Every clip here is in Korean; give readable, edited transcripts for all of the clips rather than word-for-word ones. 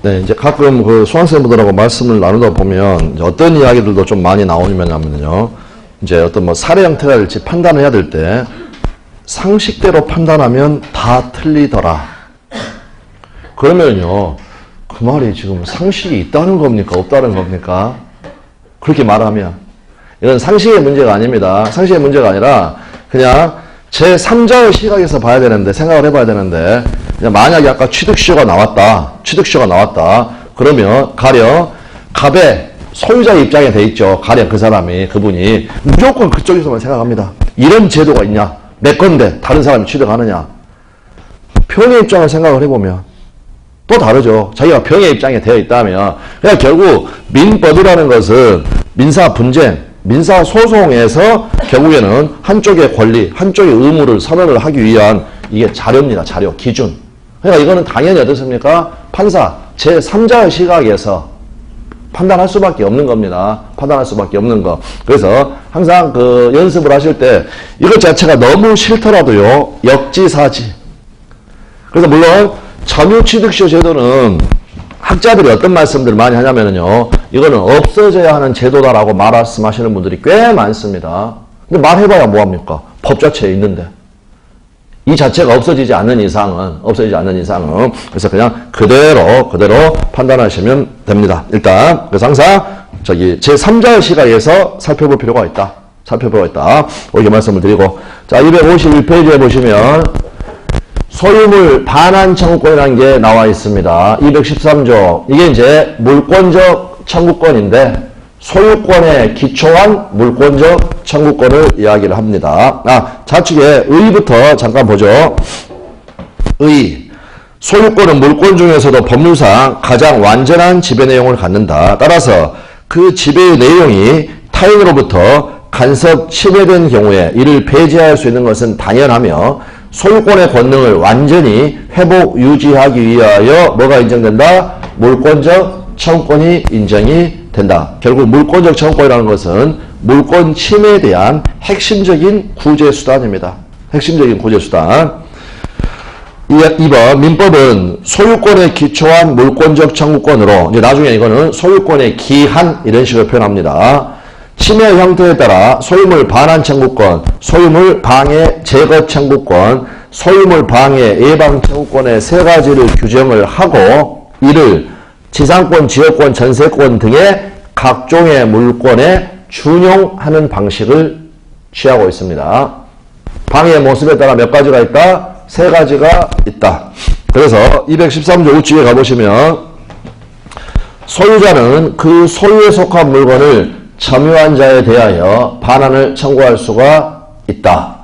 네, 이제 가끔 그 수강생분들하고 말씀을 나누다 보면 이제 어떤 이야기들도 좀 많이 나오냐면요. 이제 어떤 뭐 사례 형태가 될지 판단해야 될 때 상식대로 판단하면 다 틀리더라. 그러면요, 그 말이 지금 상식이 있다는 겁니까? 없다는 겁니까? 그렇게 말하면. 이건 상식의 문제가 아닙니다. 상식의 문제가 아니라 그냥 제3자의 시각에서 봐야 되는데, 생각을 해봐야 되는데, 만약에 아까 취득시효가 나왔다. 그러면 가령 갑의 소유자의 입장에 돼 있죠. 가령 그 사람이, 그분이 무조건 그쪽에서만 생각합니다. 이런 제도가 있냐? 내 건데 다른 사람이 취득하느냐? 병의 입장을 생각을 해보면 또 다르죠. 자기가 병의 입장에 되어 있다면. 그러니까 결국 민법이라는 것은 민사 분쟁, 민사 소송에서 결국에는 한쪽의 권리, 한쪽의 의무를 선언을 하기 위한 이게 자료입니다. 자료, 기준. 그러니까 이거는 당연히 어떻습니까? 판사, 제3자의 시각에서 판단할 수밖에 없는 겁니다. 판단할 수밖에 없는 거. 그래서 항상 그 연습을 하실 때 이것 자체가 너무 싫더라도요, 역지사지. 그래서 물론 점유취득시효 제도는 학자들이 어떤 말씀들을 많이 하냐면요, 이거는 없어져야 하는 제도다라고 말씀하시는 분들이 꽤 많습니다. 근데 말해봐야 뭐합니까? 법 자체에 있는데. 이 자체가 없어지지 않는 이상은, 그래서 그냥 그대로 판단하시면 됩니다. 일단, 그래서 항상, 제3자의 시각에서 살펴볼 필요가 있다. 이렇게 말씀을 드리고. 자, 251페이지에 보시면, 소유물 반환 청구권이라는 게 나와 있습니다. 213조. 이게 이제 물권적 청구권인데, 소유권에 기초한 물권적 청구권을 이야기를 합니다. 좌측에 의부터 잠깐 보죠. 의. 소유권은 물권 중에서도 법률상 가장 완전한 지배 내용을 갖는다. 따라서 그 지배의 내용이 타인으로부터 간섭 침해된 경우에 이를 폐지할 수 있는 것은 당연하며 소유권의 권능을 완전히 회복 유지하기 위하여 뭐가 인정된다? 물권적 청구권이 인정이 된다. 결국 물권적 청구권이라는 것은 물권 침해에 대한 핵심적인 구제수단입니다. 2번 민법은 소유권에 기초한 물권적 청구권으로, 이제 나중에 이거는 소유권의 기한 이런 식으로 표현합니다. 침해 형태에 따라 소유물 반환 청구권, 소유물 방해 제거 청구권, 소유물 방해 예방 청구권의 세 가지를 규정을 하고 이를 지상권, 지역권, 전세권 등의 각종의 물권에 준용하는 방식을 취하고 있습니다. 방해의 모습에 따라 몇 가지가 있다? 세 가지가 있다. 그래서 213조 우측에 가보시면 소유자는 그 소유에 속한 물건을 점유한 자에 대하여 반환을 청구할 수가 있다.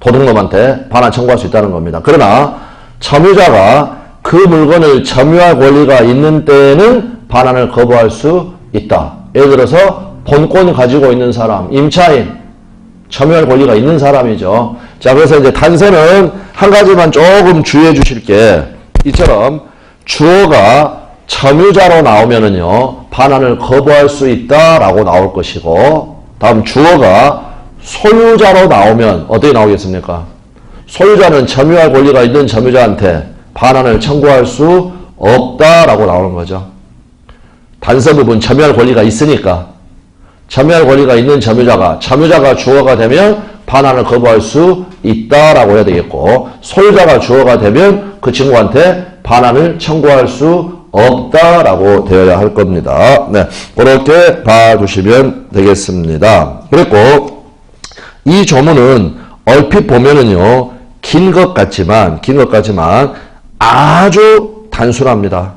도둑놈한테 반환 청구할 수 있다는 겁니다. 그러나 점유자가 그 물건을 점유할 권리가 있는 때에는 반환을 거부할 수 있다. 예를 들어서 본권 가지고 있는 사람, 임차인, 점유할 권리가 있는 사람이죠. 자, 그래서 이제 단서는 한 가지만 조금 주의해 주실 게, 이처럼 주어가 점유자로 나오면은요, 반환을 거부할 수 있다라고 나올 것이고, 다음 주어가 소유자로 나오면 어떻게 나오겠습니까? 소유자는 점유할 권리가 있는 점유자한테 반환을 청구할 수 없다라고 나오는 거죠. 단서 부분 점유할 권리가 있으니까 점유할 권리가 있는 점유자가 주어가 되면 반환을 거부할 수 있다라고 해야 되겠고, 소유자가 주어가 되면 그 친구한테 반환을 청구할 수 없다라고 되어야 할 겁니다. 네, 그렇게 봐주시면 되겠습니다. 그리고 이 조문은 얼핏 보면은요, 긴 것 같지만 아주 단순합니다.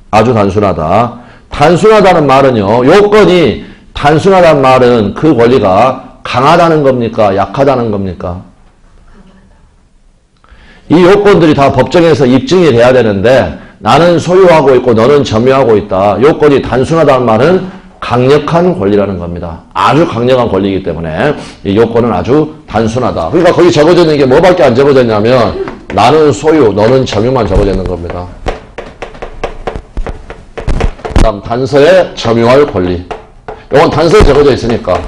아주 단순하다. 단순하다는 말은요, 요건이 단순하다는 말은 그 권리가 강하다는 겁니까? 약하다는 겁니까? 이 요건들이 다 법정에서 입증이 돼야 되는데 나는 소유하고 있고 너는 점유하고 있다. 요건이 단순하다는 말은 강력한 권리라는 겁니다. 아주 강력한 권리이기 때문에 이 요건은 아주 단순하다. 그러니까 거기 적어져 있는 게 뭐밖에 안 적어져 있냐면 나는 소유, 너는 점유만 적어져 있는 겁니다. 다음 단서에 점유할 권리. 이건 단서에 적어져 있으니까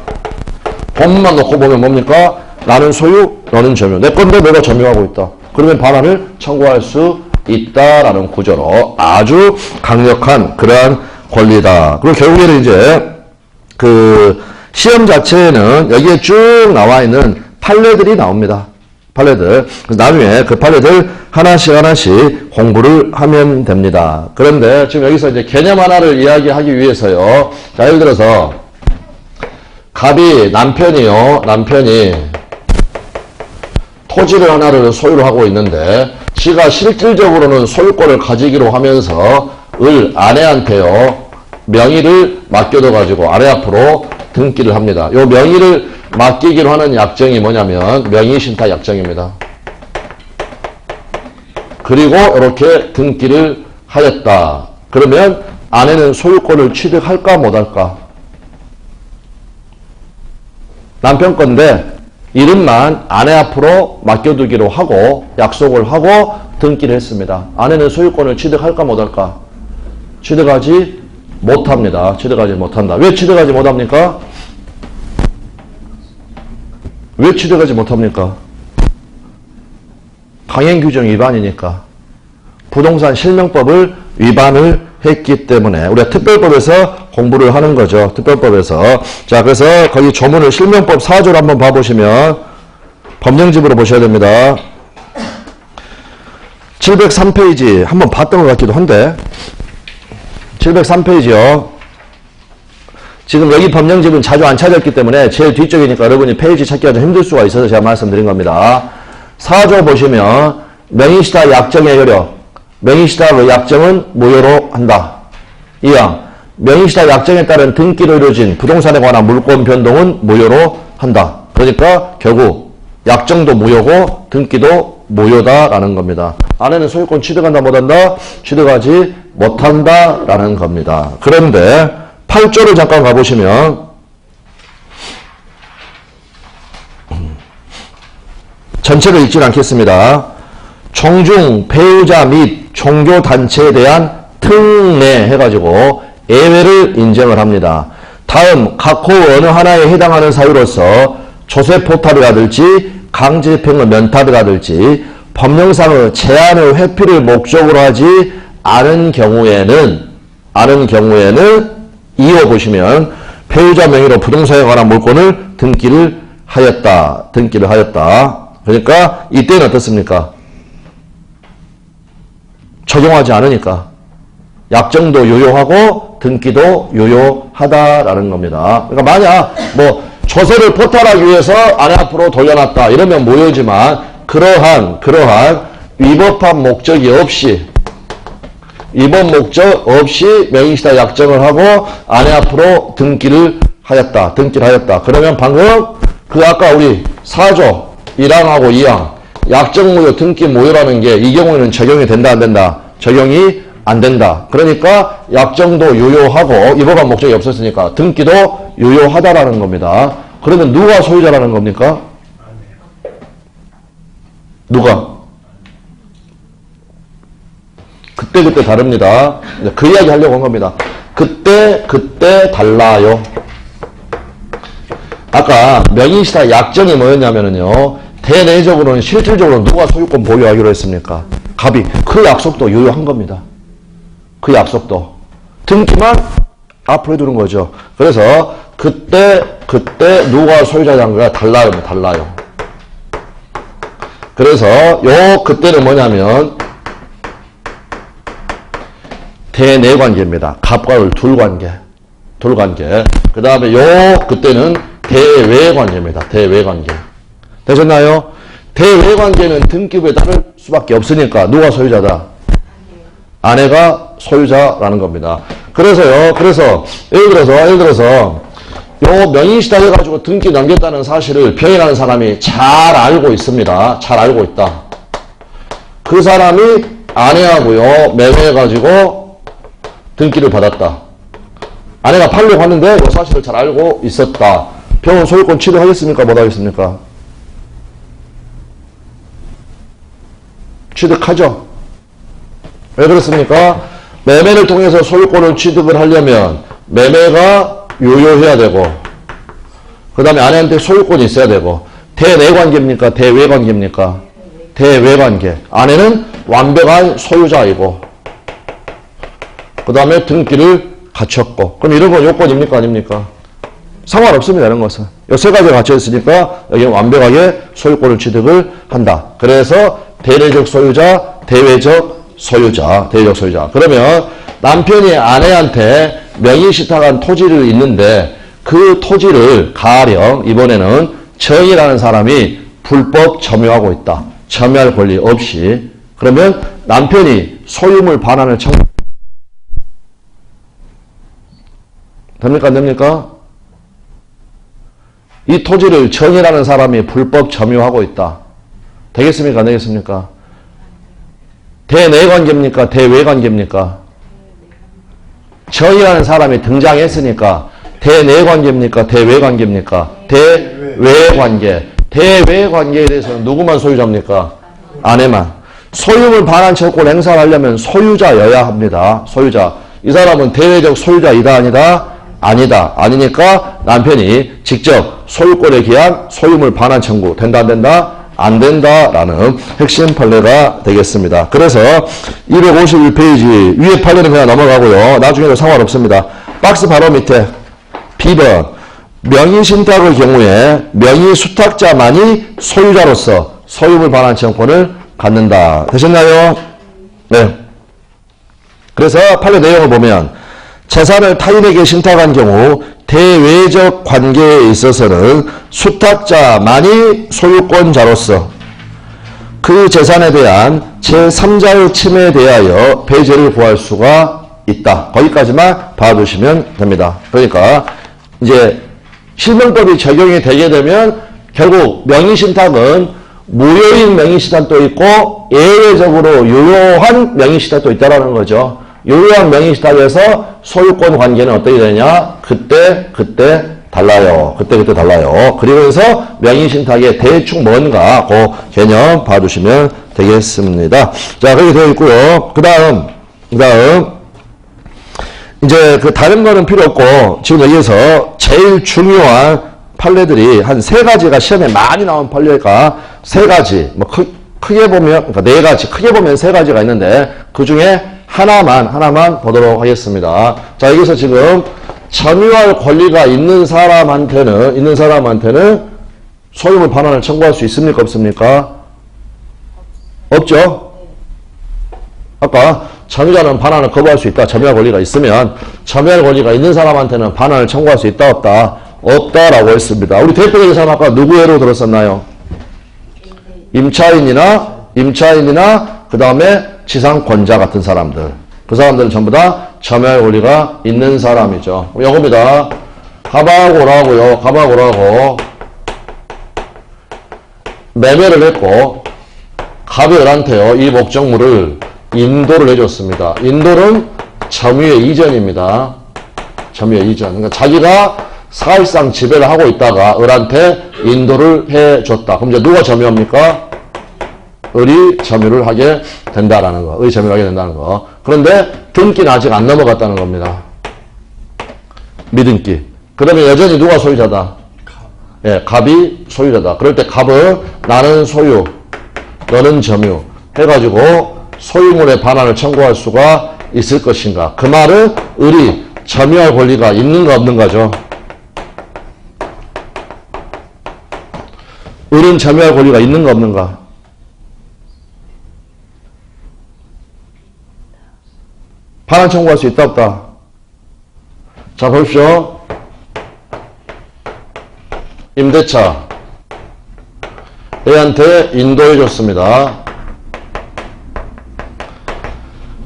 본문만 놓고 보면 뭡니까? 나는 소유, 너는 점유. 내 건데 너가 점유하고 있다. 그러면 반환을 청구할 수 있다라는 구조로 아주 강력한 그러한 권리다. 그리고 결국에는 이제 그 시험 자체에는 여기에 쭉 나와 있는 판례들이 나옵니다. 판례들. 그래서 나중에 그 판례들 하나씩 공부를 하면 됩니다. 그런데 지금 여기서 이제 개념 하나를 이야기하기 위해서요. 자, 예를 들어서 갑이 남편이 토지를 하나를 소유를 하고 있는데 지가 실질적으로는 소유권을 가지기로 하면서 아내한테요. 명의를 맡겨둬가지고 아내 앞으로 등기를 합니다. 요 명의를 맡기기로 하는 약정이 뭐냐면 명의신탁 약정입니다. 그리고 이렇게 등기를 하였다. 그러면 아내는 소유권을 취득할까 못할까? 남편 건데 이름만 아내 앞으로 맡겨두기로 하고 약속을 하고 등기를 했습니다. 아내는 소유권을 취득할까 못할까? 취득하지 못합니다. 취득하지 못한다. 왜 취득하지 못합니까? 왜 취득하지 못합니까? 강행규정 위반이니까. 부동산 실명법을 위반을 했기 때문에 우리가 특별법에서 공부를 하는 거죠. 특별법에서. 자, 그래서 거기 조문을 실명법 4조를 한번 봐보시면 법령집으로 보셔야 됩니다. 703페이지 한번 봤던 것 같기도 한데 703페이지요. 지금 여기 법령집은 자주 안 찾았기 때문에 제일 뒤쪽이니까 여러분이 페이지 찾기가 좀 힘들 수가 있어서 제가 말씀드린 겁니다. 4조 보시면 명의시탁 약정의 효력. 명의시탁의 약정은 무효로 한다. 2항. 명의시탁 약정에 따른 등기로 이루어진 부동산에 관한 물권 변동은 무효로 한다. 그러니까 결국 약정도 무효고 등기도 무효다라는 겁니다. 아내는 소유권 취득한다 못한다? 취득하지 못한다라는 겁니다. 그런데 8조를 잠깐 가보시면 전체를 읽지는 않겠습니다. 종중, 배우자 및 종교단체에 대한 특례 해가지고 예외를 인정을 합니다. 다음 각호 어느 하나에 해당하는 사유로서 조세포탈이라든지 강제집행의 면탈이라든지 법령상의 제한의 회피를 목적으로 하지 않은 경우에는 2호 보시면 배우자 명의로 부동산에 관한 물권을 등기를 하였다. 그러니까 이때는 어떻습니까? 적용하지 않으니까 약정도 유효하고 등기도 유효하다라는 겁니다. 그러니까 만약 뭐 조세를 포탈하기 위해서 아내 앞으로 돌려놨다 이러면 무효지만 그러한 위법한 목적이 없이 위법 목적 없이 명의시탁 약정을 하고 아내 앞으로 등기를 하였다. 그러면 방금 그 아까 우리 4조 1항하고 2항 약정 무효, 등기 무효라는 게 이 경우에는 적용이 된다 안 된다? 적용이 안 된다. 그러니까 약정도 유효하고 위법한 목적이 없었으니까 등기도 유효하다라는 겁니다. 그러면 누가 소유자라는 겁니까? 누가? 그때 다릅니다. 그 이야기 하려고 한 겁니다. 그때 달라요. 아까 명의시탁 약정이 뭐였냐면요. 대내적으로는 실질적으로 누가 소유권 보유하기로 했습니까? 갑이. 그 약속도 유효한 겁니다. 그 약속도. 등기만 앞으로 해두는 거죠. 그래서 그때 누가 소유자인가 달라요. 그래서 요 그때는 뭐냐면 대내관계입니다. 갑과 을 둘관계. 그 다음에 요 그때는 대외관계입니다. 대외관계. 되셨나요? 대외관계는 등기부에 따를 수밖에 없으니까 누가 소유자다? 아내가 소유자라는 겁니다. 그래서 예를 들어서 요 명의시탁 해가지고 등기 넘겼다는 사실을 병이라는 사람이 잘 알고 있습니다. 잘 알고 있다. 그 사람이 아내하고요 매매해가지고 등기를 받았다. 아내가 팔려고 하는데 이 사실을 잘 알고 있었다. 병은 소유권 취득하겠습니까? 못하겠습니까? 취득하죠. 왜 그렇습니까? 매매를 통해서 소유권을 취득을 하려면 매매가 유효해야 되고 그 다음에 아내한테 소유권이 있어야 되고 대내관계입니까? 대외관계입니까? 대외관계. 아내는 완벽한 소유자이고 그 다음에 등기를 갖췄고. 그럼 이런 건 요건입니까 아닙니까? 상관없습니다. 이런 것은. 이 세 가지가 갖춰 있으니까 여기는 완벽하게 소유권을 취득을 한다. 그래서 대내적 소유자, 대외적 소유자, 대외적 소유자. 그러면 남편이 아내한테 명의시탁한 토지를 있는데 그 토지를 가령 이번에는 정이라는 사람이 불법 점유하고 있다. 점유할 권리 없이. 그러면 남편이 소유물 반환을 됩니까 안 됩니까? 이 토지를 정이라는 사람이 불법 점유하고 있다. 되겠습니까 안 되겠습니까? 대내관계입니까 대외관계입니까? 정이라는 사람이 등장했으니까 대내관계입니까 대외관계입니까? 대외관계. 대외관계에 대해서는 누구만 소유자입니까? 아내만. 소유물 반환 채권 행사를 하려면 소유자여야 합니다. 소유자. 이 사람은 대외적 소유자이다 아니다? 아니다. 아니니까 남편이 직접 소유권에 기한 소유물 반환 청구 된다 안 된다? 안 된다라는 핵심 판례가 되겠습니다. 그래서 251페이지 위에 판례는 그냥 넘어가고요. 나중에도 상관없습니다. 박스 바로 밑에 B번 명의신탁의 경우에 명의수탁자만이 소유자로서 소유물 반환 청구권을 갖는다. 되셨나요? 네. 그래서 판례 내용을 보면 재산을 타인에게 신탁한 경우 대외적 관계에 있어서는 수탁자만이 소유권자로서 그 재산에 대한 제3자의 침해에 대하여 배제를 구할 수가 있다. 거기까지만 봐두시면 됩니다. 그러니까 이제 실명법이 적용이 되게 되면 결국 명의신탁은 무효인 명의신탁도 있고 예외적으로 유효한 명의신탁도 있다라는 거죠. 유효한 명의신탁에서 소유권 관계는 어떻게 되냐? 그때 달라요. 그때 달라요. 그러면서 명의신탁의 대충 뭔가 그 개념 봐두시면 되겠습니다. 자, 그렇게 되어 있고요. 그 다음 이제 그 다른 거는 필요 없고 지금 여기에서 제일 중요한 판례들이 한 세 가지가 시험에 많이 나온 판례가 세 가지. 뭐 크게 보면 그러니까 네 가지. 크게 보면 세 가지가 있는데 그 중에 하나만 보도록 하겠습니다. 자, 여기서 지금 점유할 권리가 있는 사람한테는 소유물 반환을 청구할 수 있습니까? 없습니까? 없죠? 아까 점유자는 반환을 거부할 수 있다. 점유할 권리가 있으면 점유할 권리가 있는 사람한테는 반환을 청구할 수 있다. 없다? 없다라고 했습니다. 우리 대표적인 사람 아까 누구 예로 들었었나요? 임차인이나 그 다음에 지상권자 같은 사람들. 그 사람들은 전부 다 점유할 권리가 있는 사람이죠. 요겁니다. 갑하고 오라고 매매를 했고 갑이 을한테요. 이 목적물을 인도를 해줬습니다. 인도는 점유의 이전입니다. 점유의 이전. 그러니까 자기가 사실상 지배를 하고 있다가 을한테 인도를 해줬다. 그럼 이제 누가 점유합니까? 을이 점유를 하게 된다라는 거. 을이 점유를 하게 된다는 거. 그런데 등기는 아직 안 넘어갔다는 겁니다. 미등기. 그러면 여전히 누가 소유자다? 예, 갑이 소유자다. 그럴 때 갑은 나는 소유, 너는 점유 해가지고 소유물의 반환을 청구할 수가 있을 것인가. 그 말은 을이 점유할 권리가 있는가 없는가죠. 을은 점유할 권리가 있는가 없는가. 반환 청구할 수 있다 없다. 자, 보십시오. 임대차 A한테 인도해 줬습니다.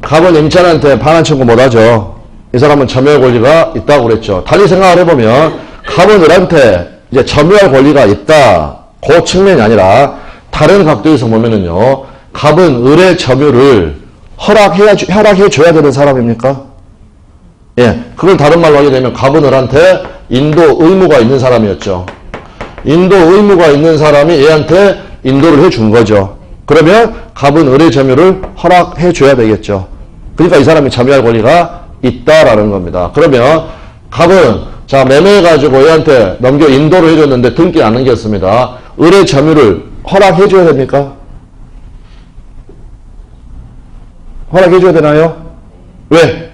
갑은 임차인한테 반환 청구 못하죠. 이 사람은 점유할 권리가 있다고 그랬죠. 달리 생각을 해보면 갑은 을한테 이제 점유할 권리가 있다. 그 측면이 아니라 다른 각도에서 보면은요. 갑은 을의 점유를 허락해 줘야 되는 사람입니까? 예, 그걸 다른 말로 하게 되면 갑은 을한테 인도 의무가 있는 사람이었죠. 인도 의무가 있는 사람이 얘한테 인도를 해준 거죠. 그러면 갑은 을의 점유를 허락해 줘야 되겠죠. 그러니까 이 사람이 점유할 권리가 있다라는 겁니다. 그러면 갑은 자 매매해가지고 얘한테 인도를 해줬는데 등기는 안 넘겼습니다. 을의 점유를 허락해 줘야 됩니까? 허락해줘야 되나요? 왜?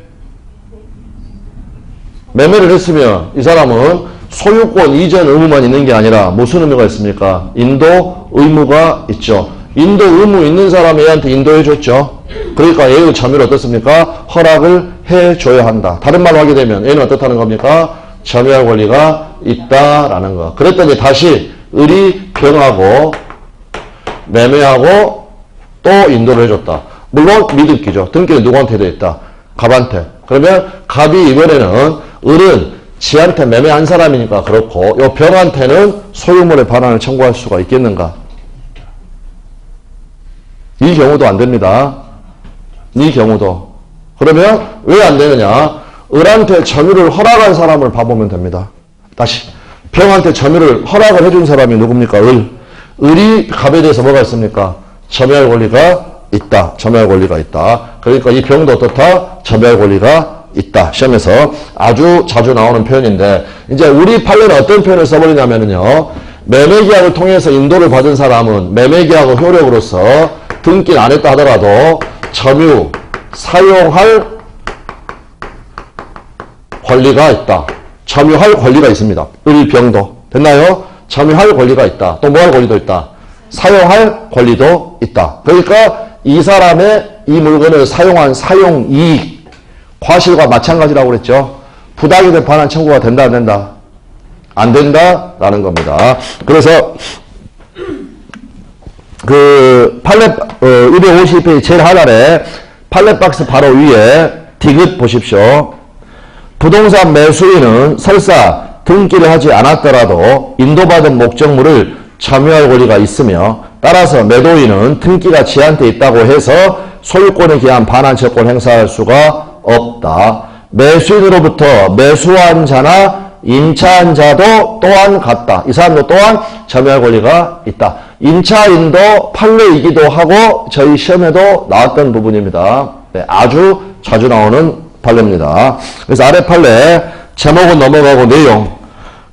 매매를 했으면 이 사람은 소유권 이전 의무만 있는 게 아니라 무슨 의무가 있습니까? 인도 의무가 있죠. 인도 의무 있는 사람 얘한테 인도해줬죠. 그러니까 얘의 점유를 어떻습니까? 허락을 해줘야 한다. 다른 말로 하게 되면 얘는 어떻다는 겁니까? 점유할 권리가 있다라는 거. 그랬더니 다시 을이 병하고 매매하고 또 인도를 해줬다. 물론 미등기죠. 등기는 누구한테 되어 있다? 갑한테. 그러면 갑이 이번에는 을은 지한테 매매한 사람이니까 그렇고 요 병한테는 소유물의 반환을 청구할 수가 있겠는가? 이 경우도 안 됩니다. 이 경우도. 그러면 왜 안 되느냐? 을한테 점유를 허락한 사람을 봐보면 됩니다. 다시. 병한테 점유를 허락을 해준 사람이 누굽니까? 을. 을이 갑에 대해서 뭐가 있습니까? 점유할 권리가 있다. 점유할 권리가 있다. 그러니까 이 병도 어떻다? 점유할 권리가 있다. 시험에서 아주 자주 나오는 표현인데 이제 우리 판례는 어떤 표현을 써버리냐면요. 매매계약을 통해서 인도를 받은 사람은 매매계약의 효력으로서 등기는 안 했다 하더라도 점유, 사용할 권리가 있다. 점유할 권리가 있습니다. 을병도. 됐나요? 점유할 권리가 있다. 또 뭐 할 권리도 있다. 사용할 권리도 있다. 그러니까 이 사람의 이 물건을 사용한 사용이익, 과실과 마찬가지라고 그랬죠. 부당이익에 반환 청구가 된다 안 된다? 안 된다라는 겁니다. 그래서 그 판례 252페이지 제일 하단에 판례박스 바로 위에 디귿 보십시오. 부동산 매수인은 설사 등기를 하지 않았더라도 인도받은 목적물을 점유할 권리가 있으며 따라서 매도인은 등기가 지한테 있다고 해서 소유권에 기한 반환채권 행사할 수가 없다. 매수인으로부터 매수한 자나 임차한 자도 또한 같다. 이 사람도 또한 점유할 권리가 있다. 임차인도 판례이기도 하고 저희 시험에도 나왔던 부분입니다. 네, 아주 자주 나오는 판례입니다. 그래서 아래 판례 제목은 넘어가고 내용.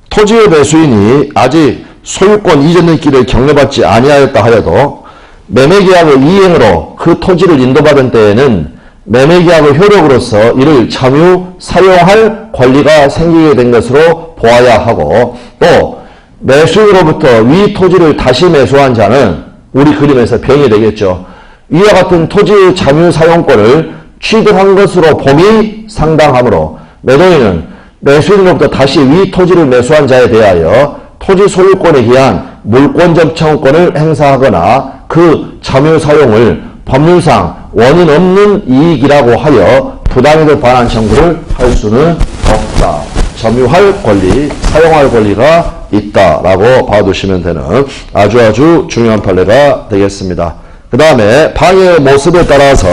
토지의 매수인이 아직 소유권 이전 등기를 격려받지 아니하였다 하여도 매매계약의 이행으로 그 토지를 인도받은 때에는 매매계약의 효력으로서 이를 점유, 사용할 권리가 생기게 된 것으로 보아야 하고 또 매수인으로부터 위 토지를 다시 매수한 자는 우리 그림에서 병이 되겠죠. 이와 같은 토지의 점유 사용권을 취득한 것으로 봄이 상당하므로 매도인은 매수인으로부터 다시 위 토지를 매수한 자에 대하여 토지 소유권에 기한 물권적 청구권을 행사하거나 그 점유 사용을 법률상 원인 없는 이익이라고 하여 부당이익 반환 청구를 할 수는 없다. 점유할 권리, 사용할 권리가 있다라고 봐두시면 되는 아주 중요한 판례가 되겠습니다. 그 다음에 방해의 모습에 따라서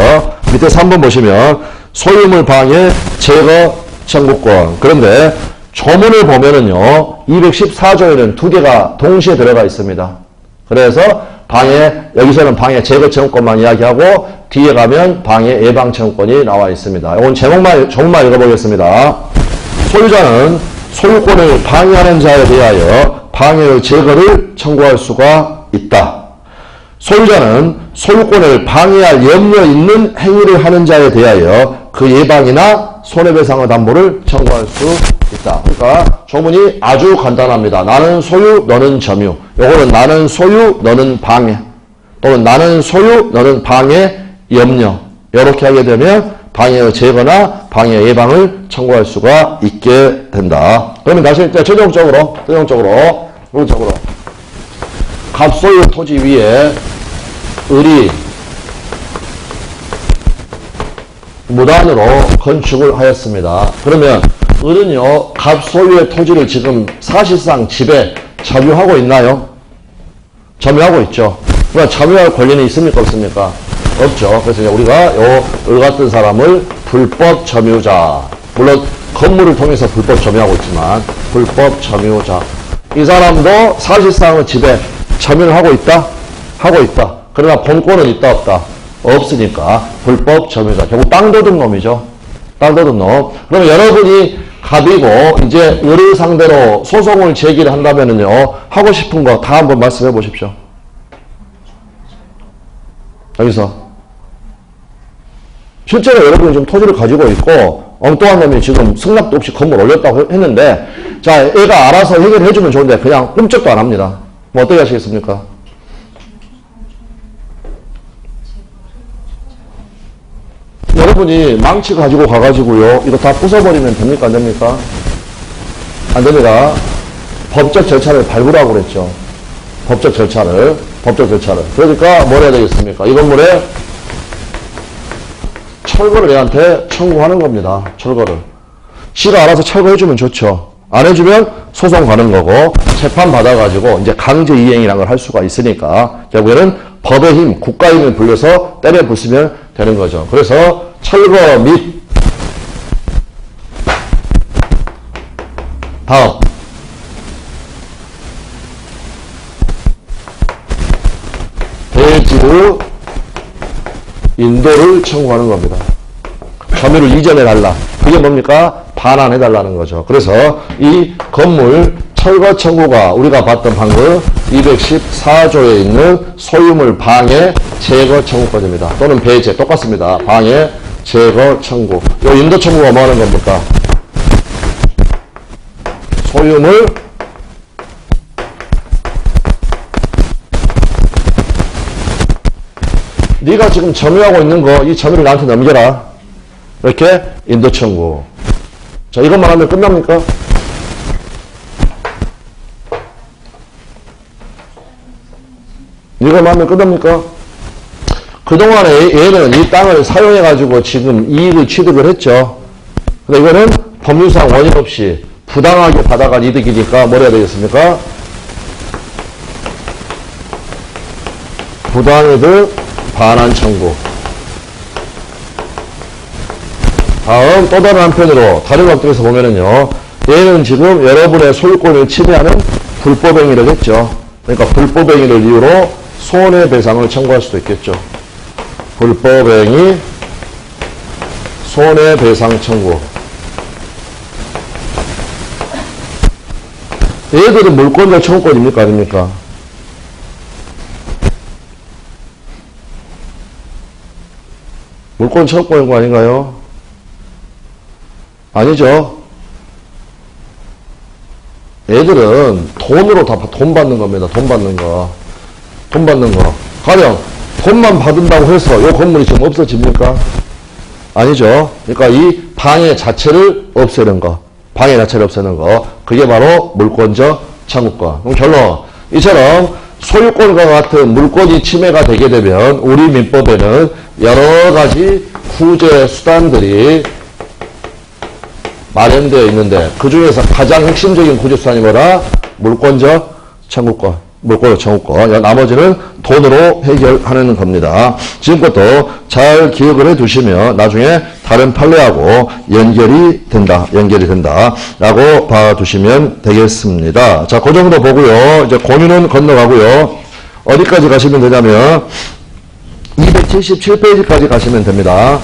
밑에 3번 보시면 소유물 방해, 제거, 청구권. 그런데 조문을 보면은요, 214조에는 두 개가 동시에 들어가 있습니다. 그래서 방해, 여기서는 방해 제거 청구권만 이야기하고 뒤에 가면 방해 예방 청구권이 나와 있습니다. 이건 조문만 읽어보겠습니다. 소유자는 소유권을 방해하는 자에 대하여 방해의 제거를 청구할 수가 있다. 소유자는 소유권을 방해할 염려 있는 행위를 하는 자에 대하여 그 예방이나 손해배상의 담보를 청구할 수 있다. 그러니까 조문이 아주 간단합니다. 나는 소유, 너는 점유. 요거는 나는 소유, 너는 방해. 또는 나는 소유, 너는 방해, 염려. 이렇게 하게 되면 방해의 제거나 방해 예방을 청구할 수가 있게 된다. 그러면 다시 최종적으로 갑소유 토지 위에 을이 무단으로 건축을 하였습니다. 그러면 을은요, 갑소유의 토지를 지금 사실상 집에 점유하고 있나요? 점유하고 있죠. 그러니까 점유할 권리는 있습니까? 없습니까? 없죠. 그래서 우리가 요 을 같은 사람을 불법 점유자. 물론 건물을 통해서 불법 점유하고 있지만 불법 점유자. 이 사람도 사실상은 집에 점유를 하고 있다? 하고 있다. 그러나 본권은 있다 없다? 없으니까 불법 점유자. 결국 땅 도둑 놈이죠. 땅 도둑 놈. 그러면 여러분이 갑이고 이제 을을 상대로 소송을 제기를 한다면은요, 하고 싶은 거 다 한번 말씀해 보십시오. 여기서 실제로 여러분이 지금 토지를 가지고 있고 엉뚱한 놈이 지금 승낙도 없이 건물 올렸다고 했는데 자, 얘가 알아서 해결해 주면 좋은데 그냥 꿈쩍도 안 합니다. 뭐 어떻게 하시겠습니까? 여러분이 망치 가지고 가가지고요 이거 다 부숴버리면 됩니까? 안 됩니까? 안 됩니다. 법적 절차를 밟으라고 그랬죠. 법적 절차를. 그러니까 뭘 해야 되겠습니까? 이 건물에 철거를 얘한테 청구하는 겁니다. 철거를. 지가 알아서 철거해주면 좋죠. 안 해주면 소송 가는 거고 재판 받아가지고 이제 강제 이행이라는 걸 할 수가 있으니까 결국에는 법의 힘, 국가의 힘을 불려서 때려 부수면 되는 거죠. 그래서 철거 및 다음 대지의 인도를 청구하는 겁니다. 점유를 이전해달라. 그게 뭡니까? 반환해달라는 거죠. 그래서 이 건물 철거 청구가 우리가 봤던 방금 214조에 있는 소유물 방해 제거 청구권입니다. 또는 배제 똑같습니다. 방해 제거 청구. 이 인도 청구가 뭐 하는 겁니까? 소유물 네가 지금 점유하고 있는 거 이 점유를 나한테 넘겨라. 이렇게 인도 청구. 자, 이것만 하면 끝납니까? 이것만 하면 끝납니까? 그동안에 얘는 이 땅을 사용해가지고 지금 이익을 취득을 했죠. 근데 이거는 법률상 원인 없이 부당하게 받아간 이득이니까 뭘 해야 되겠습니까? 부당이득 반환 청구. 다음 또 다른 한편으로 다른 각도에서 보면은요. 얘는 지금 여러분의 소유권을 침해하는 불법행위를 했죠. 그러니까 불법행위를 이유로 손해배상을 청구할 수도 있겠죠. 불법행위 손해배상 청구. 얘들은 물권자 청구권입니까? 아닙니까? 물권 청구권인 거 아닌가요? 아니죠. 애들은 돈으로 다 돈 받는 겁니다. 돈 받는 거. 가령 돈만 받은다고 해서 이 건물이 지금 없어집니까? 아니죠. 그러니까 이 방해 자체를 없애는 거. 그게 바로 물권적 청구권. 그럼 결론. 이처럼 소유권과 같은 물권이 침해가 되게 되면 우리 민법에는 여러 가지 구제 수단들이 마련되어 있는데 그 중에서 가장 핵심적인 구제 수단이 뭐라? 물권적 청구권. 나머지는 돈으로 해결하는 겁니다. 지금부터 잘 기억을 해 두시면 나중에 다른 판례하고 연결이 된다. 라고 봐 두시면 되겠습니다. 자, 그 정도 보고요. 이제 고민은 건너가고요. 어디까지 가시면 되냐면 277페이지까지 가시면 됩니다.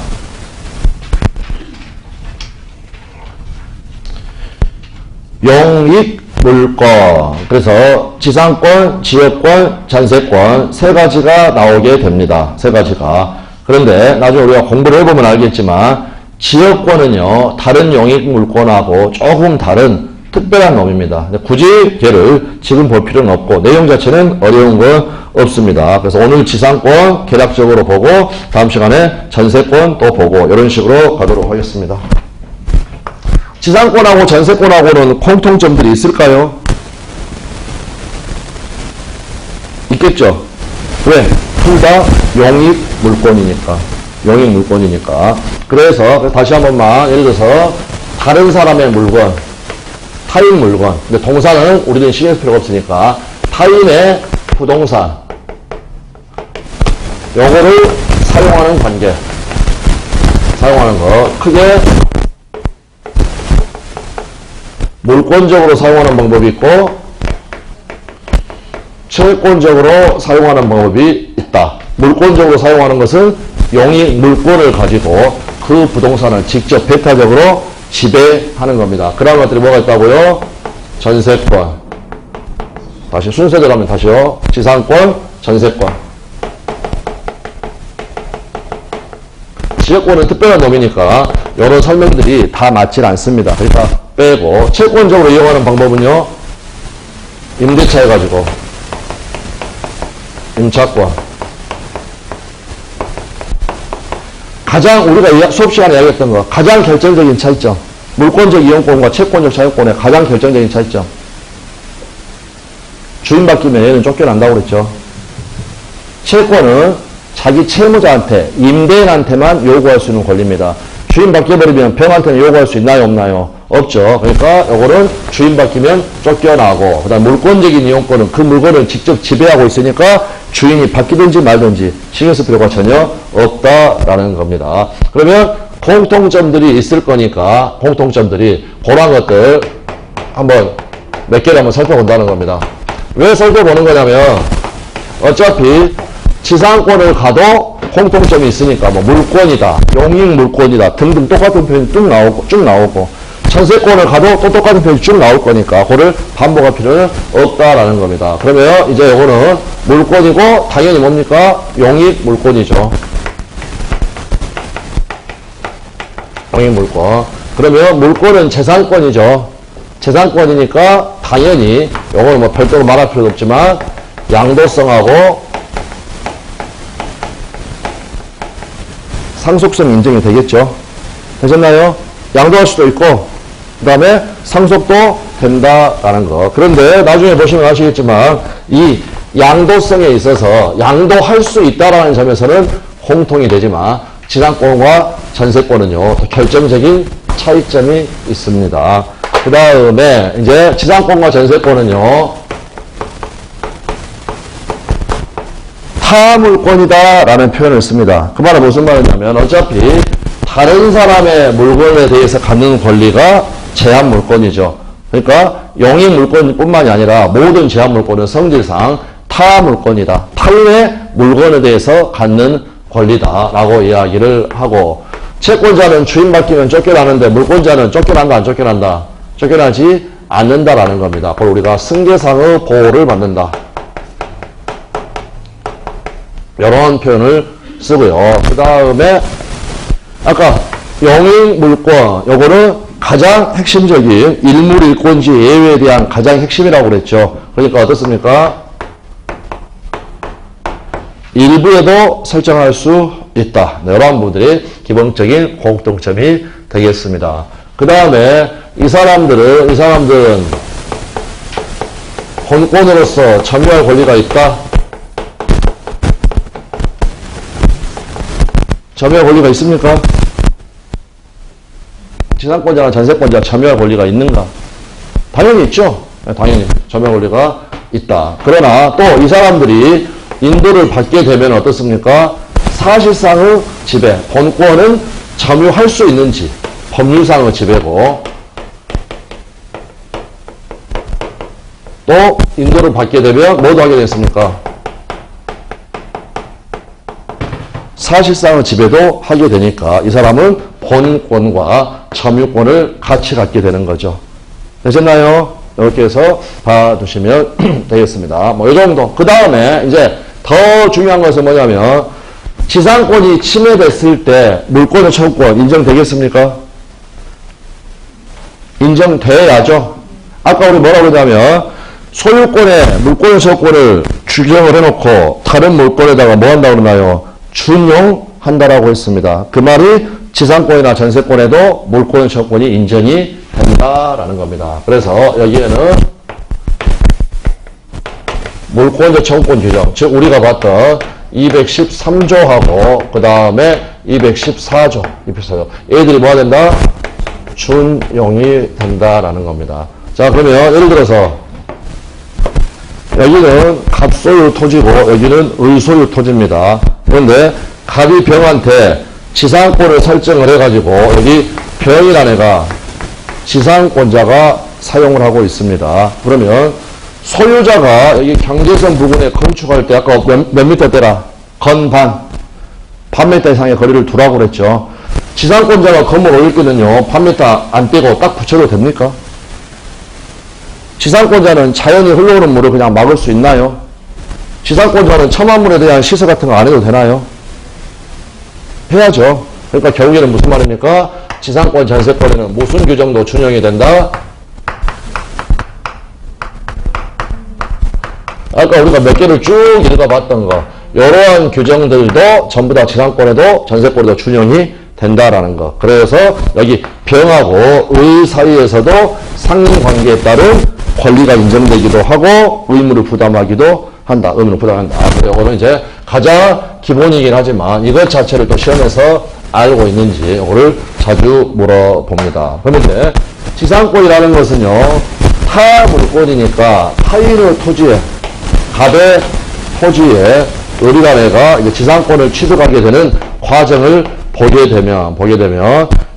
용익 물권. 그래서 지상권, 지역권, 전세권 세 가지가 나오게 됩니다. 세 가지가. 그런데 나중에 우리가 공부를 해보면 알겠지만 지역권은요. 다른 용익 물권하고 조금 다른 특별한 놈입니다. 굳이 걔를 지금 볼 필요는 없고 내용 자체는 어려운 건 없습니다. 그래서 오늘 지상권 개략적으로 보고 다음 시간에 전세권 또 보고 이런 식으로 가도록 하겠습니다. 지상권하고 전세권하고는 공통점들이 있을까요? 있겠죠. 왜? 둘 다 용익 물권이니까. 그래서 다시 한 번만 예를 들어서 다른 사람의 물건, 타인 물건. 근데 동사는 우리는 신경 쓸 필요가 없으니까 타인의 부동산. 요거를 사용하는 관계. 사용하는 거. 크게 물권적으로 사용하는 방법이 있고 채권적으로 사용하는 방법이 있다. 물권적으로 사용하는 것은 용익 물권을 가지고 그 부동산을 직접 배타적으로 지배하는 겁니다. 그런 것들이 뭐가 있다고요? 전세권. 다시 순서대로 하면 다시요. 지상권, 전세권. 지역권은 특별한 놈이니까 이런 설명들이 다 맞질 않습니다. 그러니까 빼고 채권적으로 이용하는 방법은요. 임대차 해가지고 임차권 가장 우리가 수업 시간에 이야기했던 거 가장 결정적인 차이점 물권적 이용권과 채권적 차용권의 가장 결정적인 차이점 주인 바뀌면 얘는 쫓겨난다고 그랬죠. 채권은 자기 채무자한테 임대인한테만 요구할 수 있는 권리입니다. 주인 바뀌어버리면 병한테는 요구할 수 있나요 없나요? 없죠. 그러니까 요거는 주인 바뀌면 쫓겨나고 그 다음 물권적인 이용권은 그 물건을 직접 지배하고 있으니까 주인이 바뀌든지 말든지 신경 쓸 필요가 전혀 없다라는 겁니다. 그러면 공통점들이 있을 거니까 공통점들이 그런 것들 한번 몇 개를 한번 살펴본다는 겁니다. 왜 살펴보는 거냐면 어차피 지상권을 가도 공통점이 있으니까 뭐 물권이다, 용익 물권이다 등등 똑같은 표현이 쭉 나오고 전세권을 가도 또 똑같은 표현이 쭉 나올 거니까 그거를 반복할 필요는 없다라는 겁니다. 그러면 이제 이거는 물권이고 당연히 뭡니까? 용익 물권이죠. 용익 물권. 그러면 물권은 재산권이죠. 재산권이니까 당연히 이거는 뭐 별도로 말할 필요도 없지만 양도성하고 상속성 인정이 되겠죠. 되셨나요? 양도할 수도 있고 그 다음에 상속도 된다라는 거. 그런데 나중에 보시면 아시겠지만 이 양도성에 있어서 양도할 수 있다라는 점에서는 공통이 되지만 지상권과 전세권은요 더 결정적인 차이점이 있습니다. 그 다음에 이제 지상권과 전세권은요 타물권이다 라는 표현을 씁니다. 그 말은 무슨 말이냐면 어차피 다른 사람의 물건에 대해서 갖는 권리가 제한 물권이죠. 그러니까 용익 물권뿐만이 아니라 모든 제한 물권은 성질상 타 물권이다. 타인의 물건에 대해서 갖는 권리다라고 이야기를 하고 채권자는 주인 바뀌면 쫓겨나는데 물권자는 쫓겨난다 안 쫓겨난다? 쫓겨나지 않는다라는 겁니다. 그걸 우리가 승계상의 보호를 받는다. 이런 표현을 쓰고요. 그 다음에 아까 용익 물권 요거는 가장 핵심적인 일물일권지 예외에 대한 가장 핵심이라고 그랬죠. 그러니까 어떻습니까? 일부에도 설정할 수 있다. 네, 이러한 부분들이 기본적인 공통점이 되겠습니다. 그 다음에 이 사람들은 본권으로서 점유할 권리가 있다. 점유할 권리가 있습니까? 지상권자나 전세권자 점유할 권리가 있는가? 당연히 있죠. 당연히 점유할 권리가 있다. 그러나 또 이 사람들이 인도를 받게 되면 어떻습니까? 사실상의 지배, 본권은 점유할 수 있는지 법률상의 지배고 또 인도를 받게 되면 뭐도 하게 됐습니까? 사실상의 지배도 하게 되니까 이 사람은 본권과 점유권을 같이 갖게 되는 거죠. 되셨나요? 이렇게 해서 봐두시면 되겠습니다. 뭐 이 정도. 그 다음에 이제 더 중요한 것은 뭐냐면 지상권이 침해됐을 때 물권의 청구권 인정되겠습니까? 인정돼야죠. 아까 우리 뭐라고 했냐면 소유권에 물권의 청구권을 규정을 해놓고 다른 물권에다가 뭐 한다고 그러나요? 준용한다라고 했습니다. 그 말이 지상권이나 전세권에도 물권의 청구권이 인정이 된다라는 겁니다. 그래서 여기에는 물권적 청구권 규정, 즉 우리가 봤던 213조하고 그 다음에 214조, 얘들이 뭐가 된다? 준용이 된다라는 겁니다. 자, 그러면 예를 들어서 여기는 갑소유 토지고 여기는 의소유 토지입니다. 그런데 갑이 병한테 지상권을 설정을 해가지고 여기 병이라는 애가 지상권자가 사용을 하고 있습니다. 그러면 소유자가 여기 경계선 부근에 건축할 때 아까 몇 미터 떼라? 건반. 반미터 이상의 거리를 두라고 그랬죠. 지상권자가 건물 올릴 때는요. 반미터 안 떼고 딱 붙여도 됩니까? 지상권자는 자연히 흘러오는 물을 그냥 막을 수 있나요? 지상권자는 첨화물에 대한 시설 같은 거 안 해도 되나요? 해야죠. 그러니까 결국에는 무슨 말입니까? 지상권 전세권에는 무슨 규정도 준용이 된다? 아까 우리가 몇 개를 쭉 읽어봤던 거, 이러한 규정들도 전부 다 지상권에도 전세권에도 준용이 된다라는 거. 그래서 여기 병하고 의 사이에서도 상관계에 따른 권리가 인정되기도 하고 의무를 부담하기도 한다. 의무를 부담한다. 그리고 이거는 이제 가장 기본이긴 하지만 이것 자체를 또 시험에서 알고 있는지 이거를 자주 물어봅니다. 그러면 이제 지상권이라는 것은요, 타 물권이니까 타인의 토지에, 갑의 토지에 의리간에가 이제 지상권을 취득하게 되는 과정을 보게 되면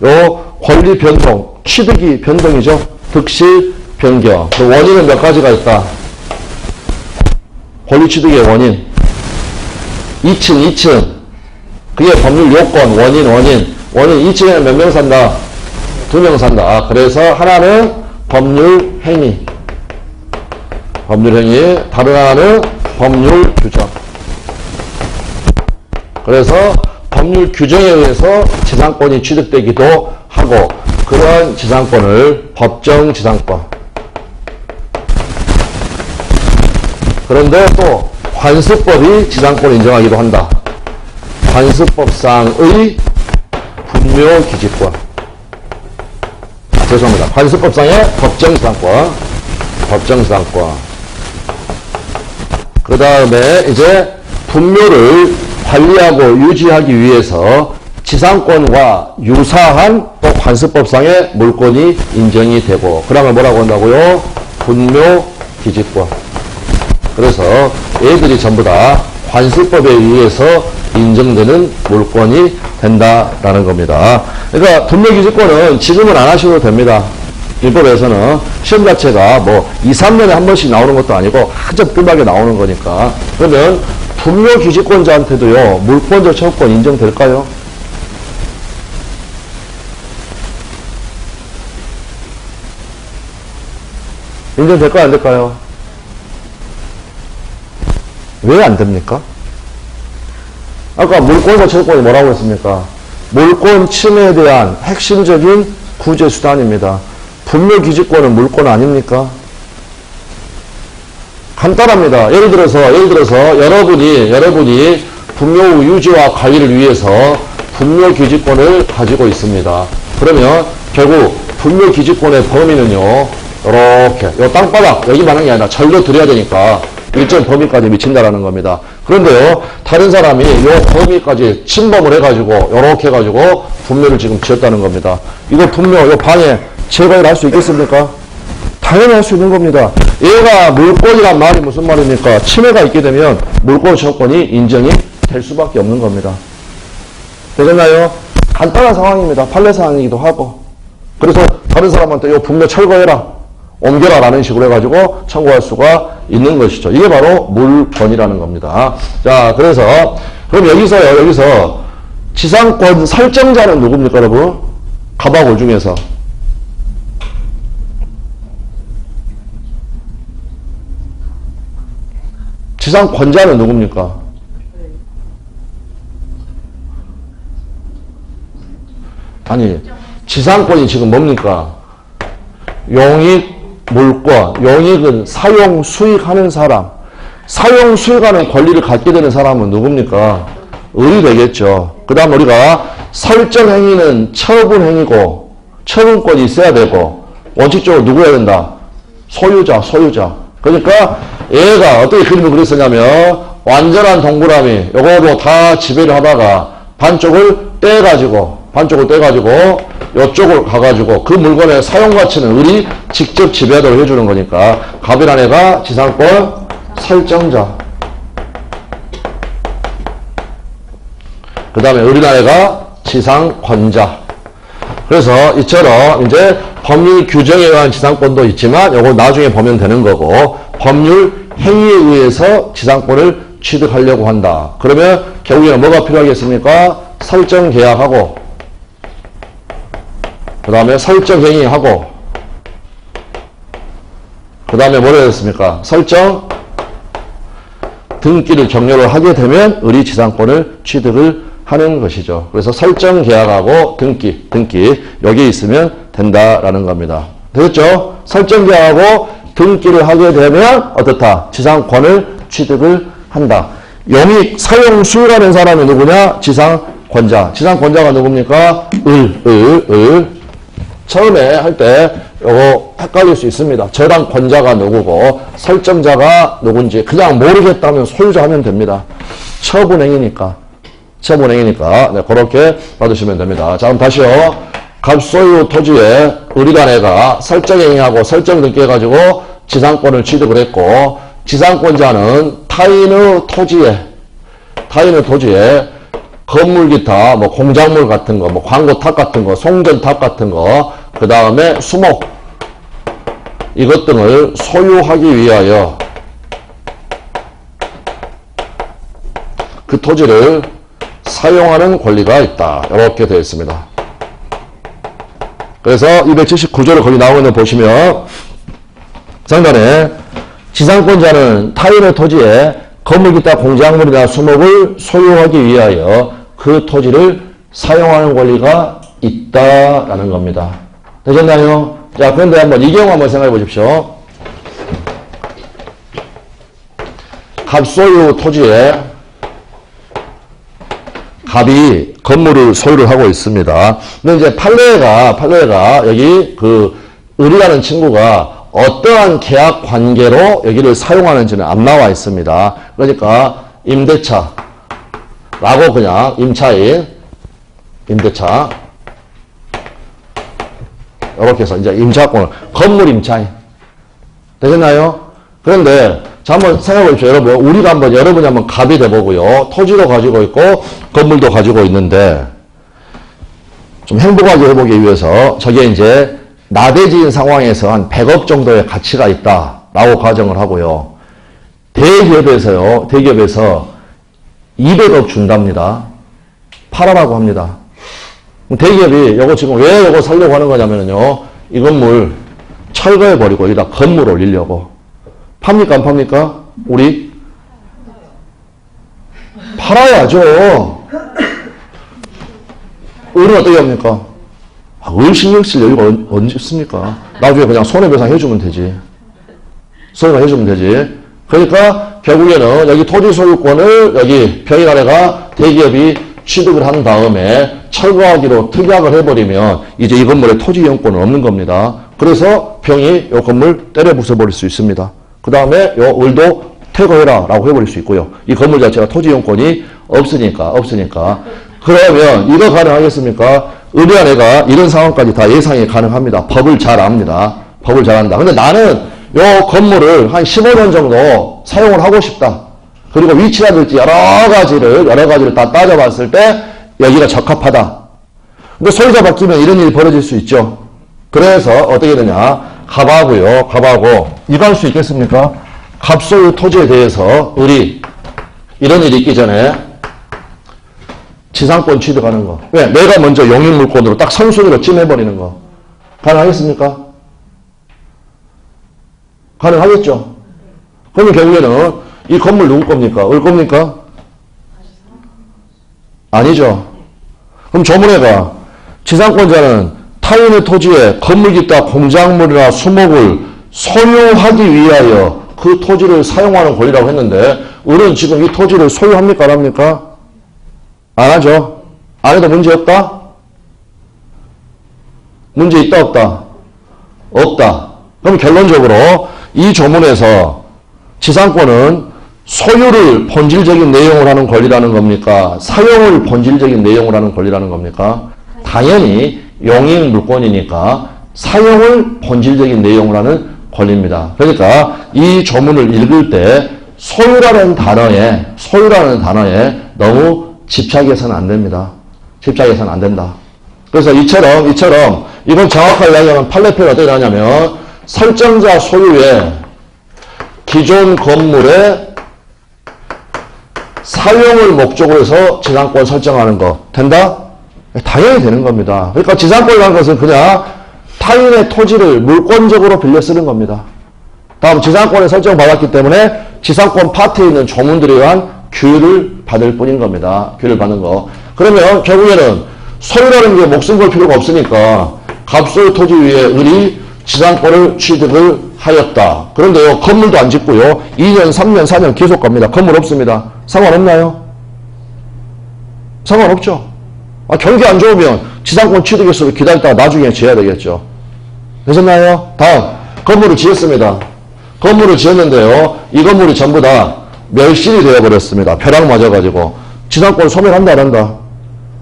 요 권리 변동, 취득이 변동이죠. 득실 변경. 그 원인은 몇 가지가 있다. 권리 취득의 원인. 2층. 그게 법률 요건, 원인. 2층에는 몇 명 산다? 2명 산다. 그래서 하나는 법률 행위. 다른 하나는 법률 규정. 그래서 법률 규정에 의해서 지상권이 취득되기도 하고, 그러한 지상권을 법정 지상권. 그런데 또 관습법이 지상권을 인정하기도 한다. 관습법상의 분묘기지권. 죄송합니다. 관습법상의 법정 지상권. 그 다음에 이제 분묘를 관리하고 유지하기 위해서 지상권과 유사한 또 관습법상의 물권이 인정이 되고, 그러면 뭐라고 한다고요? 분묘기지권. 그래서 얘들이 전부 다 관습법에 의해서 인정되는 물권이 된다라는 겁니다. 그러니까 분묘기지권은 지금은 안 하셔도 됩니다. 일법에서는 시험 자체가 뭐 2, 3년에 한 번씩 나오는 것도 아니고 아주 뜸하게 나오는 거니까. 그러면 분묘기지권자한테도요, 물권적 처우권 인정될까요? 인정될까요? 안 될까요? 왜 안 됩니까? 아까 물권적 처우권이 뭐라고 했습니까? 물권 침해에 대한 핵심적인 구제수단입니다. 분묘기지권은 물권 아닙니까? 간단합니다. 예를 들어서 여러분이 분묘 유지와 관리를 위해서 분묘기지권을 가지고 있습니다. 그러면 결국 분묘기지권의 범위는요, 이렇게 요 땅바닥 여기만 한 게 아니라 절로 들여야 되니까 일정 범위까지 미친다라는 겁니다. 그런데요, 다른 사람이 요 범위까지 침범을 해가지고 요렇게 해가지고 분묘를 지금 지었다는 겁니다. 이거 분묘 요 방에 제거를 할 수 있겠습니까? 당연히 할 수 있는 겁니다. 얘가 물권이란 말이 무슨 말입니까? 침해가 있게 되면 물권 처권이 인정이 될 수밖에 없는 겁니다. 되겠나요? 간단한 상황입니다. 판례 사항이기도 하고. 그래서 다른 사람한테 요 분묘 철거해라, 옮겨라 라는 식으로 해가지고 청구할 수가 있는 것이죠. 이게 바로 물권이라는 겁니다. 자, 그래서 그럼 여기서 지상권 설정자는 누굽니까, 여러분? 갑하고 중에서 지상권자는 누굽니까? 아니, 지상권이 지금 뭡니까? 용익, 물권. 용익은 사용, 수익하는 사람. 사용, 수익하는 권리를 갖게 되는 사람은 누굽니까? 을이 되겠죠. 그 다음 우리가 설정 행위는 처분 행위고, 처분권이 있어야 되고, 원칙적으로 누구여야 된다? 소유자. 그러니까 얘가 어떻게 그림을 그렸었냐면, 완전한 동그라미, 요거도 다 지배를 하다가 반쪽을 떼가지고 요쪽으로 가가지고 그 물건의 사용가치는 을이 직접 지배하도록 해주는 거니까 갑이란 애가 지상권 설정자, 그 다음에 을이란 애가 지상권자. 그래서 이처럼 이제 법률 규정에 의한 지상권도 있지만 요거 나중에 보면 되는 거고, 법률 행위에 의해서 지상권을 취득하려고 한다. 그러면 결국에는 뭐가 필요하겠습니까? 설정 계약하고, 그 다음에 설정 행위하고, 그 다음에 뭐라 해야 됐습니까? 설정 등기를 종료를 하게 되면 을이 지상권을 취득을 하는 것이죠. 그래서 설정 계약하고 등기 여기 있으면 된다라는 겁니다. 되겠죠? 설정 계약하고 등기를 하게 되면 어떻다? 지상권을 취득을 한다. 영익 사용 수요라는 사람이 누구냐? 지상권자. 지상권자가 누굽니까? 처음에 할 때 요거 헷갈릴 수 있습니다. 저당권자가 누구고 설정자가 누군지 그냥 모르겠다면 소유자 하면 됩니다. 처분행위니까. 네, 그렇게 받으시면 됩니다. 자, 그럼 다시요. 갑소유 토지에 의리간에가 설정행위하고 설정등기 해가지고 지상권을 취득을 했고 지상권자는 타인의 토지에 건물 기타, 뭐 공작물 같은 거, 뭐 광고탑 같은 거, 송전탑 같은 거, 그 다음에 수목 이것 등을 소유하기 위하여 그 토지를 사용하는 권리가 있다. 이렇게 되어 있습니다. 그래서 279조를 거기 나오는 거 보시면 상단에 지상권자는 타인의 토지에 건물 기타 공작물이나 수목을 소유하기 위하여 그 토지를 사용하는 권리가 있다라는 겁니다. 되셨나요? 자, 그런데 한번 이 경우 한번 생각해 보십시오. 갑소유 토지에 갑이 건물을 소유를 하고 있습니다. 근데 이제 판례가 여기 그 을이라는 친구가 어떠한 계약 관계로 여기를 사용하는지는 안 나와 있습니다. 그러니까 임대차라고 그냥 임대차 이렇게 해서 이제 임차권을 건물 임차인 되겠나요? 그런데 자 한번 생각해 보십시오. 여러분 여러분이 한번 갑이 돼보고요. 토지도 가지고 있고 건물도 가지고 있는데 좀 행복하게 해보기 위해서 저게 이제 나대지인 상황에서 한 100억 정도의 가치가 있다라고 가정을 하고요. 대기업에서 200억 준답니다. 팔아라고 합니다. 대기업이 요거 지금 왜 요거 살려고 하는 거냐면요. 이 건물 철거해버리고 여기다 건물 올리려고. 팝니까 안 팝니까? 우리? 팔아야죠. 을은 어떻게 합니까? 을 신경 쓸 여유가 언제 있습니까? 나중에 그냥 손해배상 해주면 되지. 그러니까 결국에는 여기 토지 소유권을 여기 평의간에가 대기업이 취득을 한 다음에 철거하기로 특약을 해버리면 이제 이 건물에 토지 이용권은 없는 겁니다. 그래서 평이 이 건물 때려 부숴버릴 수 있습니다. 그 다음에 요 을도 퇴거해라 라고 해버릴 수 있고요. 이 건물 자체가 토지 이용권이 없으니까. 그러면 이거 가능하겠습니까? 의뢰한 애가 이런 상황까지 다 예상이 가능합니다. 법을 잘 압니다. 근데 나는 요 건물을 한 15년 정도 사용을 하고 싶다. 그리고 위치라든지 여러 가지를 다 따져봤을 때 여기가 적합하다. 근데 소유자 바뀌면 이런 일이 벌어질 수 있죠. 그래서 어떻게 되냐. 갑하고 이거 할 수 있겠습니까? 갑소유 토지에 대해서 이런 일이 있기 전에 지상권 취득하는 거. 왜? 내가 먼저 용익물권으로 딱 선순위로 찜해버리는 거. 가능하겠습니까? 가능하겠죠? 그러면 결국에는 이 건물 누구 겁니까? 을 겁니까? 아니죠. 그럼 조문회가 지상권자는 타인의 토지에 건물 기타 공작물이나 수목을 소유하기 위하여 그 토지를 사용하는 권리라고 했는데 을은 지금 이 토지를 소유합니까? 안 합니까? 안 하죠. 안 해도 문제 없다? 문제 있다 없다? 없다. 그럼 결론적으로 이 조문에서 지상권은 소유를 본질적인 내용을 하는 권리라는 겁니까? 사용을 본질적인 내용을 하는 권리라는 겁니까? 당연히 용익물권이니까 사용을 본질적인 내용을 하는 권리입니다. 그러니까 이 조문을 읽을 때 소유라는 단어에 너무 집착해서는 안 됩니다. 집착해서는 안 된다. 그래서 이처럼 이건 정확하게 이야기하면 판례표가 어떻게 나냐면 설정자 소유의 기존 건물의 사용을 목적으로 해서 지상권 설정하는 거 된다? 당연히 되는 겁니다. 그러니까 지상권이라는 것은 그냥 타인의 토지를 물권적으로 빌려 쓰는 겁니다. 다음 지상권을 설정받았기 때문에 지상권 파트에 있는 조문들에 의한 규율을 받을 뿐인 겁니다. 규율을 받는 거. 그러면 결국에는 소유라는 게 목숨 걸 필요가 없으니까 갑소유 토지 위에 을이 지상권을 취득을 하였다. 그런데요, 건물도 안 짓고요, 2년, 3년, 4년 계속 갑니다. 건물 없습니다. 상관없나요? 상관없죠. 경기 안 좋으면 지상권 취득해서 기다렸다가 나중에 지어야 되겠죠. 되셨나요? 다음, 건물을 지었습니다. 건물을 지었는데요, 이 건물이 전부 다 멸실이 되어버렸습니다. 벼락 맞아가지고. 지상권을 소멸한다, 안 한다?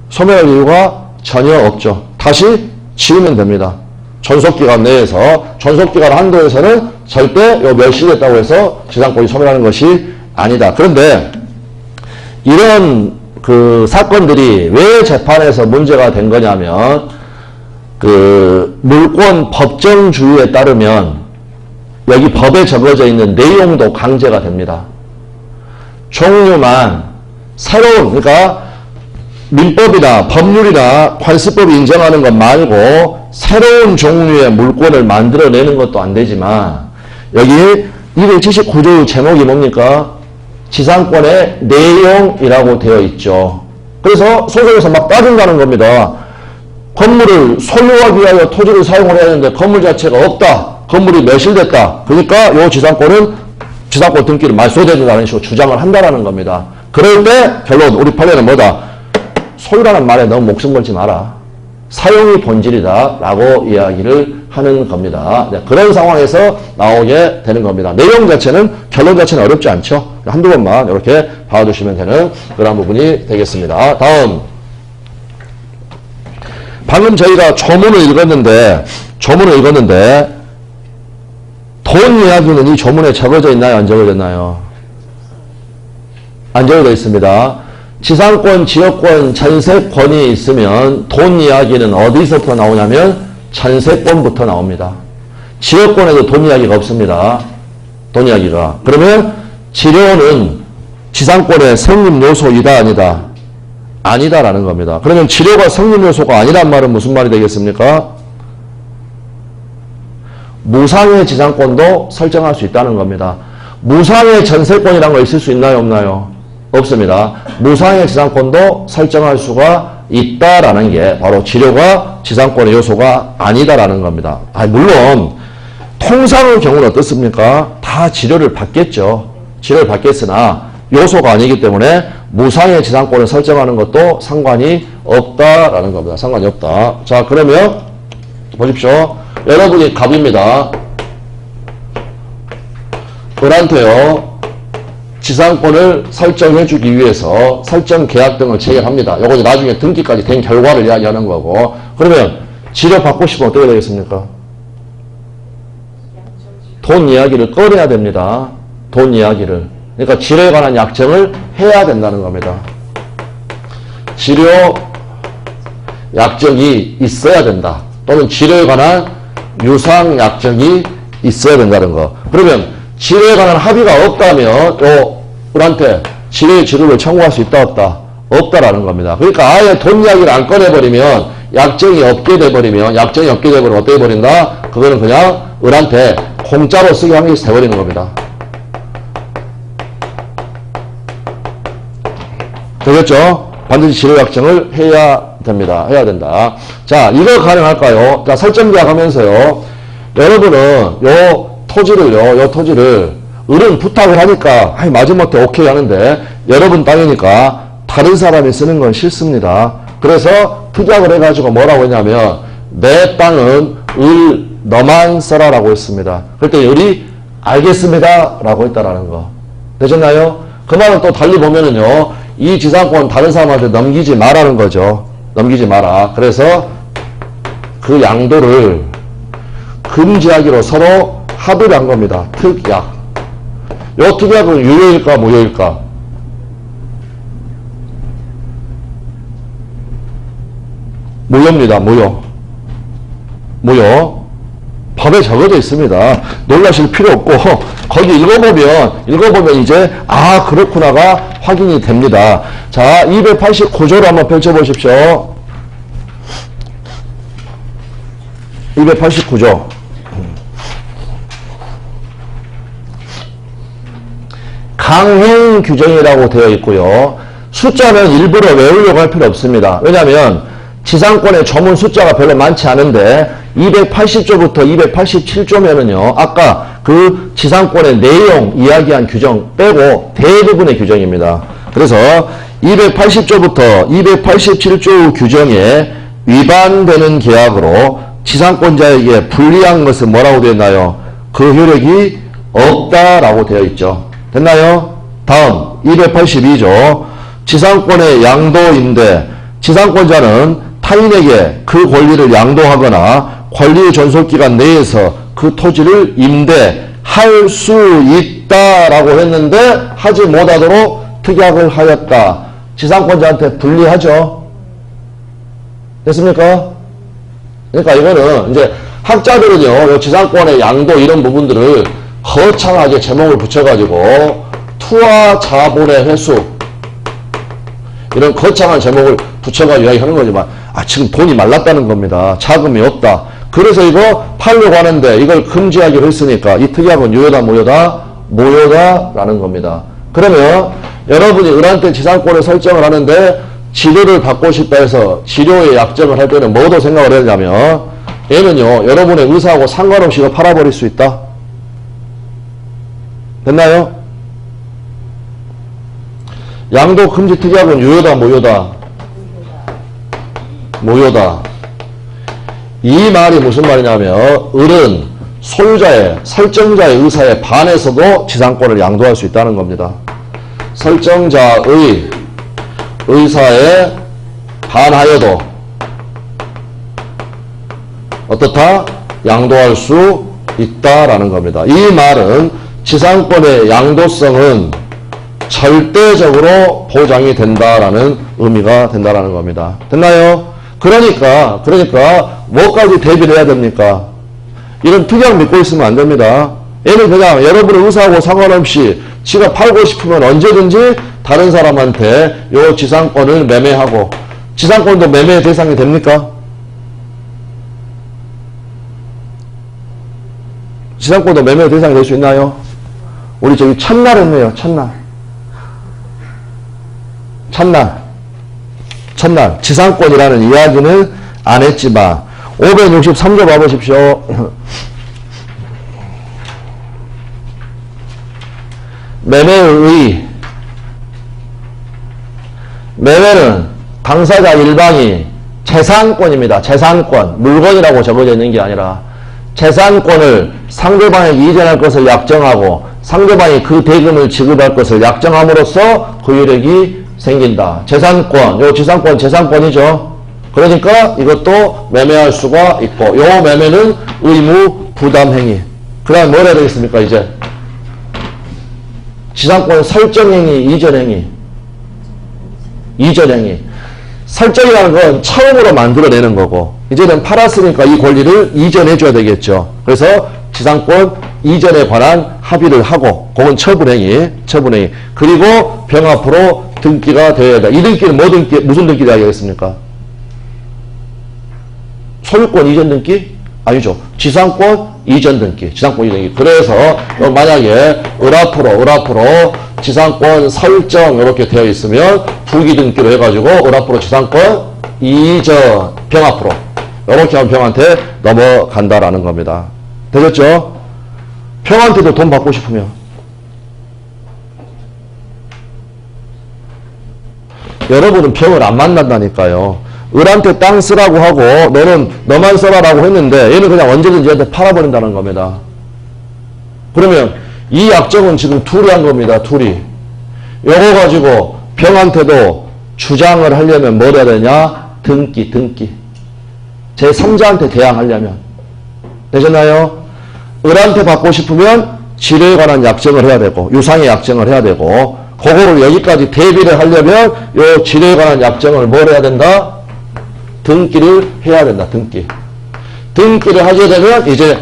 소멸할 이유가 전혀 없죠. 다시 지으면 됩니다. 존속기간 내에서, 존속기간 한도에서는 절대 멸실됐다고 해서 지상권이 소멸하는 것이 아니다. 그런데 이런 그 사건들이 왜 재판에서 문제가 된 거냐면, 그 물권 법정주의에 따르면 여기 법에 적어져 있는 내용도 강제가 됩니다. 종류만 새로운, 그러니까 민법이나 법률이나 관습법이 인정하는 것 말고 새로운 종류의 물권을 만들어내는 것도 안 되지만, 여기 279조 제목이 뭡니까? 지상권의 내용이라고 되어 있죠. 그래서 소송에서 막 따진다는 겁니다. 건물을 소유하기 위하여 토지를 사용을 해야 하는데 건물 자체가 없다. 건물이 멸실됐다. 그러니까 이 지상권은 지상권 등기를 말소해야 된다는 식으로 주장을 한다는 겁니다. 그럴 때 결론, 우리 판례는 뭐다? 소유라는 말에 너무 목숨 걸지 마라. 사용이 본질이다 라고 이야기를 하는 겁니다. 네, 그런 상황에서 나오게 되는 겁니다. 내용 자체는, 결론 자체는 어렵지 않죠. 한두 번만 이렇게 봐주시면 되는 그런 부분이 되겠습니다. 다음, 방금 저희가 조문을 읽었는데 돈 이야기는 이 조문에 적어져 있나요? 안 적어져 있나요? 안 적어져 있습니다. 지상권, 지역권, 전세권이 있으면 돈 이야기는 어디서부터 나오냐면 전세권부터 나옵니다. 지역권에도 돈 이야기가 없습니다. 돈 이야기가. 그러면 지료는 지상권의 성립 요소이다, 아니다? 아니다라는 겁니다. 그러면 지료가 성립 요소가 아니란 말은 무슨 말이 되겠습니까? 무상의 지상권도 설정할 수 있다는 겁니다. 무상의 전세권이라는 거 있을 수 있나요, 없나요? 없습니다. 무상의 지상권도 설정할 수가 있다라는 게 바로 지료가 지상권의 요소가 아니다라는 겁니다. 물론 통상의 경우는 어떻습니까? 다 지료를 받겠죠. 지료를 받겠으나 요소가 아니기 때문에 무상의 지상권을 설정하는 것도 상관이 없다라는 겁니다. 상관이 없다. 자, 그러면 보십시오. 여러분이 갑입니다. 을한테요, 지상권을 설정해주기 위해서 설정 계약 등을 체결합니다. 요거 나중에 등기까지 된 결과를 이야기하는 거고. 그러면 지료 받고 싶으면 어떻게 되겠습니까? 돈 이야기를 꺼내야 됩니다. 돈 이야기를. 그러니까 지료에 관한 약정을 해야 된다는 겁니다. 지료 약정이 있어야 된다. 또는 지료에 관한 유상 약정이 있어야 된다는 거. 그러면 지료에 관한 합의가 없다면 을한테 지료의 지급을 청구할 수 있다, 없다? 없다라는 겁니다. 그러니까 아예 돈 이야기를 안 꺼내버리면, 약정이 없게 돼버리면 어떻게 해버린다? 그거는 그냥 을한테 공짜로 쓰게 한 게 돼버리는 겁니다. 되겠죠? 반드시 지료 약정을 해야 됩니다. 해야 된다. 자, 이거 가능할까요? 자, 설정계약 하면서요, 여러분은 요 토지를 을은 부탁을 하니까 마지못해 오케이 하는데, 여러분 땅이니까 다른 사람이 쓰는 건 싫습니다. 그래서 특약을 해가지고 뭐라고 했냐면, 내 땅은 을 너만 써라 라고 했습니다. 그럴 때 을이 알겠습니다 라고 했다라는 거. 되셨나요? 그 말은 또 달리 보면은요, 이 지상권 다른 사람한테 넘기지 마라는 거죠. 넘기지 마라. 그래서 그 양도를 금지하기로 서로 합의를 한 겁니다. 특약. 요 특약은 유효일까, 무효일까? 무효입니다. 무효. 법에 적어져 있습니다. 놀라실 필요 없고, 거기 읽어보면 이제, 그렇구나가 확인이 됩니다. 자, 289조를 한번 펼쳐보십시오. 289조. 강행 규정이라고 되어 있고요. 숫자는 일부러 외우려고 할 필요 없습니다. 왜냐하면 지상권의 조문 숫자가 별로 많지 않은데 280조부터 287조면은요, 아까 그 지상권의 내용 이야기한 규정 빼고 대부분의 규정입니다. 그래서 280조부터 287조 규정에 위반되는 계약으로 지상권자에게 불리한 것은 뭐라고 되어 있나요? 그 효력이 없다라고 되어 있죠. 됐나요? 다음 282조 지상권의 양도인데 지상권자는 타인에게 그 권리를 양도하거나 권리 존속기간 내에서 그 토지를 임대할 수 있다라고 했는데 하지 못하도록 특약을 하였다. 지상권자한테 불리하죠. 됐습니까? 그러니까 이거는 이제 학자들은요, 이 지상권의 양도 이런 부분들을 거창하게 제목을 붙여가지고 투하 자본의 회수 이런 거창한 제목을 붙여가지고 이야기하는 거지만 지금 돈이 말랐다는 겁니다. 자금이 없다. 그래서 이거 팔려고 하는데 이걸 금지하기로 했으니까 이 특약은 유효다 무효다? 무효다라는 겁니다. 그러면 여러분이 을한테 지상권을 설정을 하는데 치료를 받고 싶다 해서 치료의 약정을 할 때는 뭐도 생각을 해야 되냐면 얘는요, 여러분의 의사하고 상관없이 이거 팔아버릴 수 있다. 됐나요? 양도 금지 특약은 유효다 무효다? 무효다. 이 말이 무슨 말이냐면 을은 소유자의 설정자의 의사에 반해서도 지상권을 양도할 수 있다는 겁니다. 설정자의 의사에 반하여도 어떻다? 양도할 수 있다라는 겁니다. 이 말은 지상권의 양도성은 절대적으로 보장이 된다라는 의미가 된다라는 겁니다. 됐나요? 그러니까 뭐까지 대비를 해야 됩니까? 이런 특약 믿고 있으면 안 됩니다. 얘는 그냥 여러분의 의사하고 상관없이 지가 팔고 싶으면 언제든지 다른 사람한테 요 지상권을 매매하고, 지상권도 매매 대상이 됩니까? 지상권도 매매 대상이 될 수 있나요? 우리 저기 첫날 했네요. 첫날 지상권이라는 이야기는 안 했지만 563조 봐보십시오. 매매는 당사자 일방이 재산권입니다. 재산권, 물건이라고 적어져 있는 게 아니라 재산권을 상대방에게 이전할 것을 약정하고 상대방이 그 대금을 지급할 것을 약정함으로써 그 효력이 생긴다. 재산권, 요 지상권 재산권이죠. 그러니까 이것도 매매할 수가 있고, 요 매매는 의무 부담행위. 그 다음에 뭘 해야 되겠습니까? 이제 지상권 설정행위, 이전행위. 설정이라는 건 처음으로 만들어내는 거고, 이제는 팔았으니까 이 권리를 이전해줘야 되겠죠. 그래서 지상권 이전에 관한 합의를 하고, 그건 처분행위. 그리고 병합으로 등기가 되어야 한다. 이 등기는 무슨 등기를 하겠습니까? 소유권 이전 등기? 아니죠. 지상권 이전 등기. 그래서 만약에 을 앞으로 지상권 설정 이렇게 되어 있으면 부기 등기로 해가지고 을 앞으로 지상권 이전 병합으로 이렇게 하면 병한테 넘어간다라는 겁니다. 되셨죠? 병한테도 돈 받고 싶으면 여러분은 병을 안 만난다니까요. 을한테 땅 쓰라고 하고 너만 써라라고 했는데 얘는 그냥 언제든지 얘한테 팔아버린다는 겁니다. 그러면 이 약정은 지금 둘이 한 겁니다. 둘이. 요거 가지고 병한테도 주장을 하려면 뭘 해야 되냐? 등기. 제3자한테 대항하려면. 되셨나요? 을한테 받고 싶으면 지뢰에 관한 약정을 해야 되고 유상의 약정을 해야 되고, 그거를 여기까지 대비를 하려면 요 지뢰에 관한 약정을 뭘 해야 된다? 등기를 해야 된다. 등기를 하게 되면 이제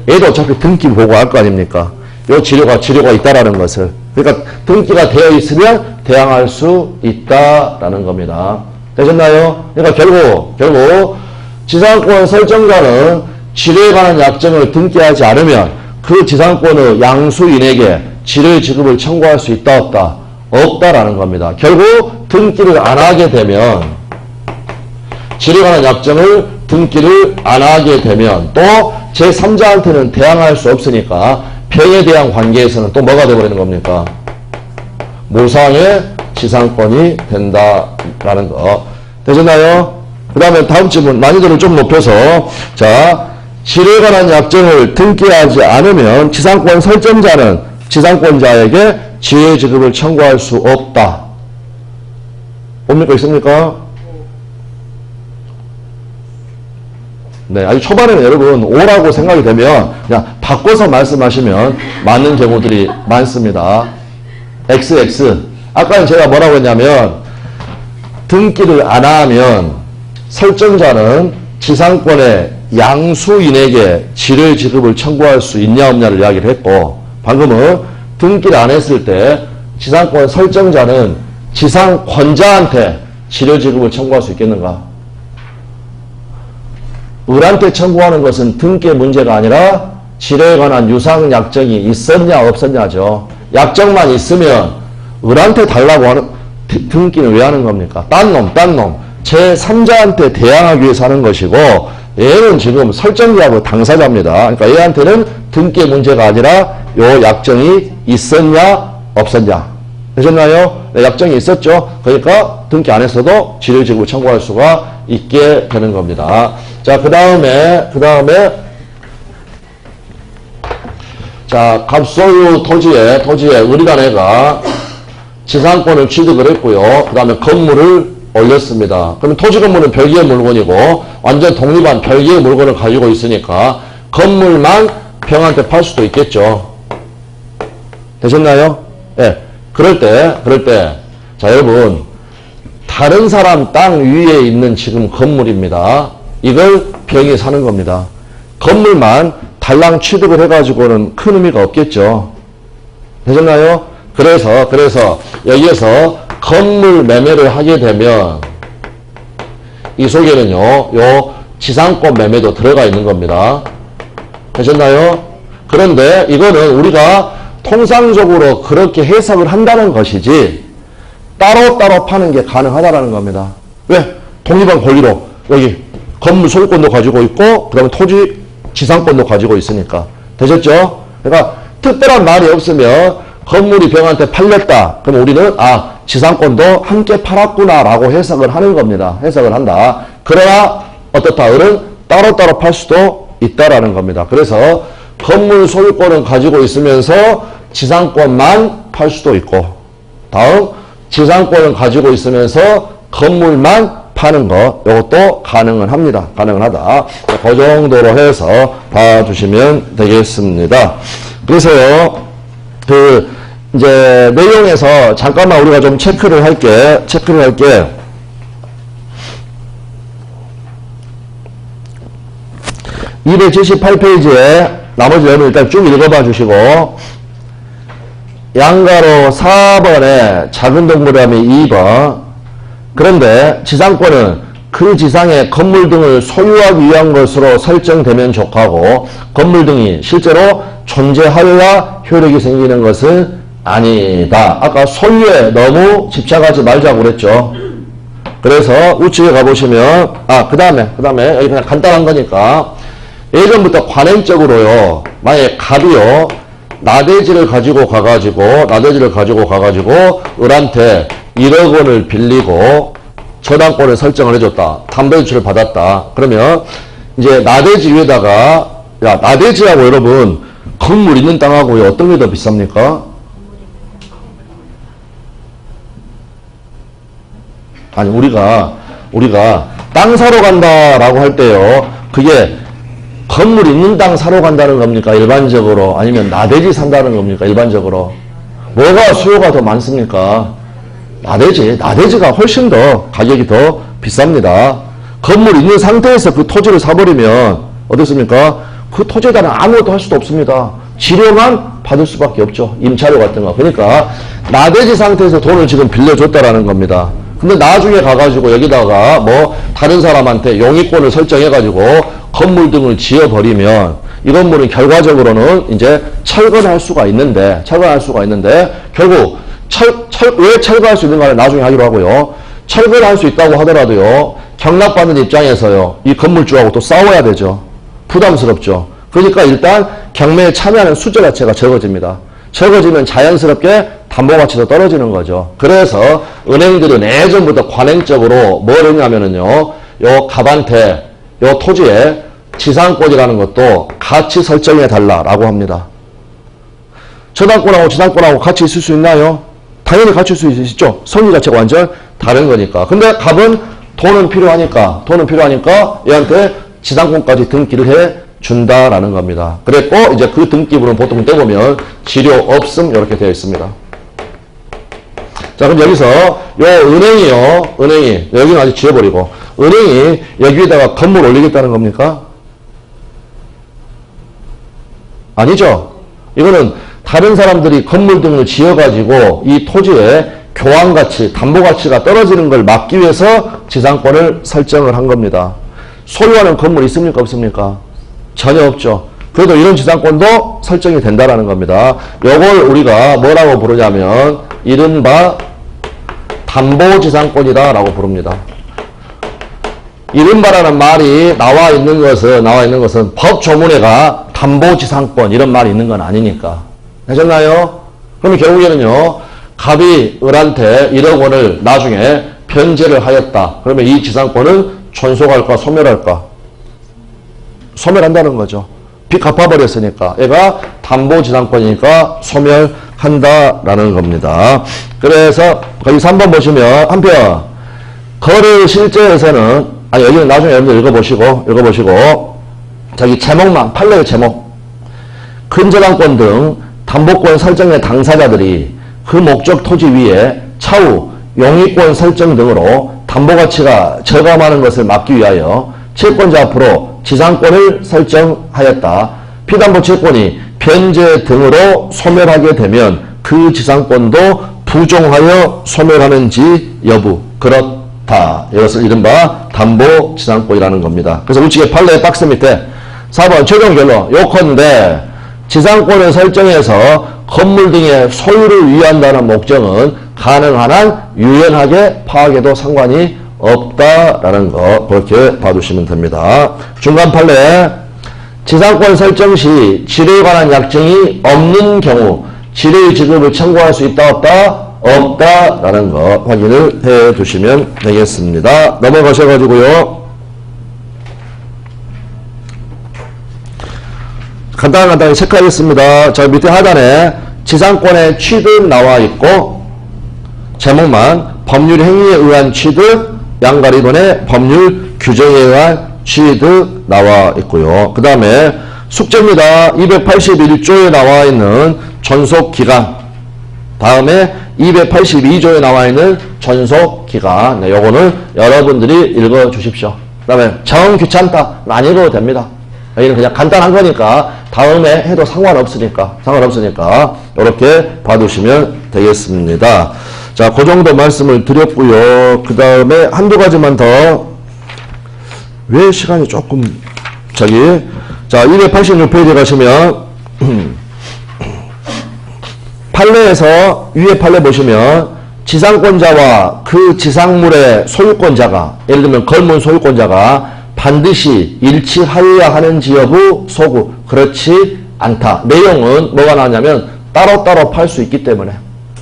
얘도 어차피 등기 보고 할 거 아닙니까? 요 지뢰가 있다라는 것을. 그러니까 등기가 되어 있으면 대항할 수 있다라는 겁니다. 되셨나요? 그러니까 결국 지상권 설정자는 지뢰에 관한 약정을 등기하지 않으면 그 지상권의 양수인에게 지뢰 지급을 청구할 수 있다 없다? 없다라는 겁니다. 결국 등기를 안 하게 되면 질에 관한 약정을 등기를 안 하게 되면 또 제3자한테는 대항할 수 없으니까 병에 대한 관계에서는 또 뭐가 되어버리는 겁니까? 모상의 지상권이 된다라는 거. 되셨나요? 그 다음에 다음 질문 난이도를 좀 높여서 자 질에 관한 약정을 등기하지 않으면 지상권 설정자는 지상권자에게 지혜 지급을 청구할 수 없다. 옵니까? 있습니까? 네, 아주 초반에는 여러분 오라고 생각이 되면 그냥 바꿔서 말씀하시면 맞는 경우들이 많습니다. XX. 아까는 제가 뭐라고 했냐면 등기를 안 하면 설정자는 지상권의 양수인에게 지를 지급을 청구할 수 있냐 없냐를 이야기를 했고 방금은 등기를 안 했을 때 지상권 설정자는 지상권자한테 지를 지급을 청구할 수 있겠는가? 을한테 청구하는 것은 등기의 문제가 아니라 질에 관한 유상약정이 있었냐 없었냐죠. 약정만 있으면 을한테 달라고 하는 등기는 왜 하는 겁니까? 딴 놈. 제3자한테 대항하기 위해서 하는 것이고 얘는 지금 설정자하고 당사자입니다. 그러니까 얘한테는 등기의 문제가 아니라 요 약정이 있었냐 없었냐. 되셨나요? 네, 약정이 있었죠. 그러니까 등기 안 했어도 지를 지급을 청구할 수가 있게 되는 겁니다. 자, 그 다음에 자, 갑소유 토지에 을이라는 지상권을 취득을 했고요. 그 다음에 건물을 올렸습니다. 그러면 토지 건물은 별개의 물건이고 완전 독립한 별개의 물건을 가지고 있으니까 건물만 병한테 팔 수도 있겠죠. 되셨나요? 예. 네. 그럴 때 자, 여러분 다른 사람 땅 위에 있는 지금 건물입니다. 이걸 병이 사는 겁니다. 건물만 달랑 취득을 해가지고는 큰 의미가 없겠죠. 되셨나요? 그래서 여기에서 건물 매매를 하게 되면 이 속에는요, 요 지상권 매매도 들어가 있는 겁니다. 되셨나요? 그런데 이거는 우리가 통상적으로 그렇게 해석을 한다는 것이지 따로따로 파는 게 가능하다라는 겁니다. 왜? 독립한 권리로 여기 건물 소유권도 가지고 있고 그 다음에 토지 지상권도 가지고 있으니까. 되셨죠? 그러니까 특별한 말이 없으면 건물이 병한테 팔렸다. 그럼 우리는 지상권도 함께 팔았구나 라고 해석을 하는 겁니다. 해석을 한다. 그러나 어떻다? 을은 따로따로 팔 수도 있다라는 겁니다. 그래서 건물 소유권을 가지고 있으면서 지상권만 팔 수도 있고 다음 지상권을 가지고 있으면서 건물만 파는 거 이것도 가능은 합니다. 가능은 하다. 그 정도로 해서 봐주시면 되겠습니다. 그래서요 이제 내용에서 잠깐만 우리가 좀 체크를 할게. 278페이지에 나머지 내용 일단 쭉 읽어봐 주시고 양가로 4번에 작은 동그라미 2번 그런데 지상권은 그 지상의 건물 등을 소유하기 위한 것으로 설정되면 족하고 건물 등이 실제로 존재하여야 효력이 생기는 것은 아니다. 아까 소유에 너무 집착하지 말자고 그랬죠. 그래서 우측에 가보시면 그 다음에 여기 그냥 간단한 거니까 예전부터 관행적으로요. 만약에 갑이요. 나대지를 가지고 가가지고 을한테 1억 원을 빌리고 저당권을 설정을 해줬다. 담보대출을 받았다. 그러면 이제 나대지 위에다가 나대지하고 여러분 건물 있는 땅하고 어떤 게 더 비쌉니까? 아니 우리가 땅 사러 간다라고 할 때요. 그게 건물 있는 땅 사러 간다는 겁니까? 일반적으로. 아니면 나대지 산다는 겁니까? 일반적으로. 뭐가 수요가 더 많습니까? 나대지가 훨씬 더 가격이 더 비쌉니다. 건물 있는 상태에서 그 토지를 사버리면 어떻습니까? 그 토지에다는 아무것도 할 수도 없습니다. 지료만 받을 수밖에 없죠. 임차료 같은 거. 그러니까 나대지 상태에서 돈을 지금 빌려줬다라는 겁니다. 근데 나중에 가가지고 여기다가 뭐 다른 사람한테 용의권을 설정해가지고 건물 등을 지어버리면 이 건물은 결과적으로는 이제 철거할 수가 있는데 결국 왜 철거할 수 있는가를 나중에 하기로 하고요. 철거를 할 수 있다고 하더라도요. 경락받는 입장에서요. 이 건물주하고 또 싸워야 되죠. 부담스럽죠. 그러니까 일단 경매에 참여하는 숫자 자체가 적어집니다. 적어지면 자연스럽게 담보가치도 떨어지는 거죠. 그래서 은행들은 예전부터 관행적으로 뭘 했냐면은요. 요 갑한테 요 토지에 지상권이라는 것도 같이 설정해 달라라고 합니다. 저당권하고 지상권하고 같이 있을 수 있나요? 당연히 같이 있을 수 있죠. 성질 자체가 완전 다른 거니까. 근데 갑은 돈은 필요하니까 얘한테 지상권까지 등기를 해 준다라는 겁니다. 그랬고 이제 그 등기부는 보통 떼보면 지료 없음 이렇게 되어 있습니다. 자, 그럼 여기서 요 은행이 여기는 아직 지워버리고 은행이 여기에다가 건물 올리겠다는 겁니까? 아니죠. 이거는 다른 사람들이 건물 등을 지어가지고 이 토지에 교환가치, 담보가치가 떨어지는 걸 막기 위해서 지상권을 설정을 한 겁니다. 소유하는 건물 있습니까? 없습니까? 전혀 없죠. 그래도 이런 지상권도 설정이 된다라는 겁니다. 요걸 우리가 뭐라고 부르냐면 이른바 담보지상권이다라고 부릅니다. 이른바라는 말이 나와 있는 것은 법 조문에가 담보지상권 이런 말이 있는 건 아니니까. 되셨나요? 그러면 결국에는요, 갑이 을한테 1억 원을 나중에 변제를 하였다. 그러면 이 지상권은 존속할까, 소멸할까? 소멸한다는 거죠. 빚 갚아버렸으니까. 얘가 담보지상권이니까 소멸한다라는 겁니다. 그래서 거기 3번 보시면 한편 거래 실제에서는 여기는 나중에 여러분들 읽어보시고 자기 제목만 판례의 제목 근저당권 등 담보권 설정의 당사자들이 그 목적 토지 위에 차후 용의권 설정 등으로 담보가치가 저감하는 것을 막기 위하여 채권자 앞으로 지상권을 설정하였다. 피담보 채권이 변제 등으로 소멸하게 되면 그 지상권도 부종하여 소멸하는지 여부 그렇다. 이것을 이른바 담보지상권이라는 겁니다. 그래서 우측에 판례 박스 밑에 4번 최종 결론 요컨대 지상권을 설정해서 건물 등의 소유를 위한다는 목적은 가능한 한 유연하게 파악해도 상관이 없다라는 거 그렇게 봐두시면 됩니다. 중간 판례 지상권 설정 시 지뢰에 관한 약정이 없는 경우 지뢰 지급을 청구할 수 있다 없다? 없다라는 거 확인을 해 두시면 되겠습니다. 넘어가셔가지고요. 간단하게 체크하겠습니다. 자, 밑에 하단에 지상권의 취득 나와 있고 제목만 법률 행위에 의한 취득 양가리돈의 법률 규정에 의한 취득 나와 있고요. 그 다음에 숙제입니다. 281조에 나와 있는 존속기간 다음에 282조에 나와 있는 존속기간 네, 요거는 여러분들이 읽어 주십시오. 그 다음에 정 귀찮다 안 읽어도 됩니다. 여기는 그냥 간단한 거니까 다음에 해도 상관없으니까 이렇게 봐두시면 되겠습니다. 자, 그 정도 말씀을 드렸고요. 그 다음에 한두 가지만 더. 왜 시간이 조금 자, 286페이지에 가시면 판례에서 위에 판례 보시면 지상권자와 그 지상물의 소유권자가 예를 들면 건물 소유권자가 반드시 일치하여야 하는지 여부 소구 그렇지 않다. 내용은 뭐가 나왔냐면 따로따로 팔 수 있기 때문에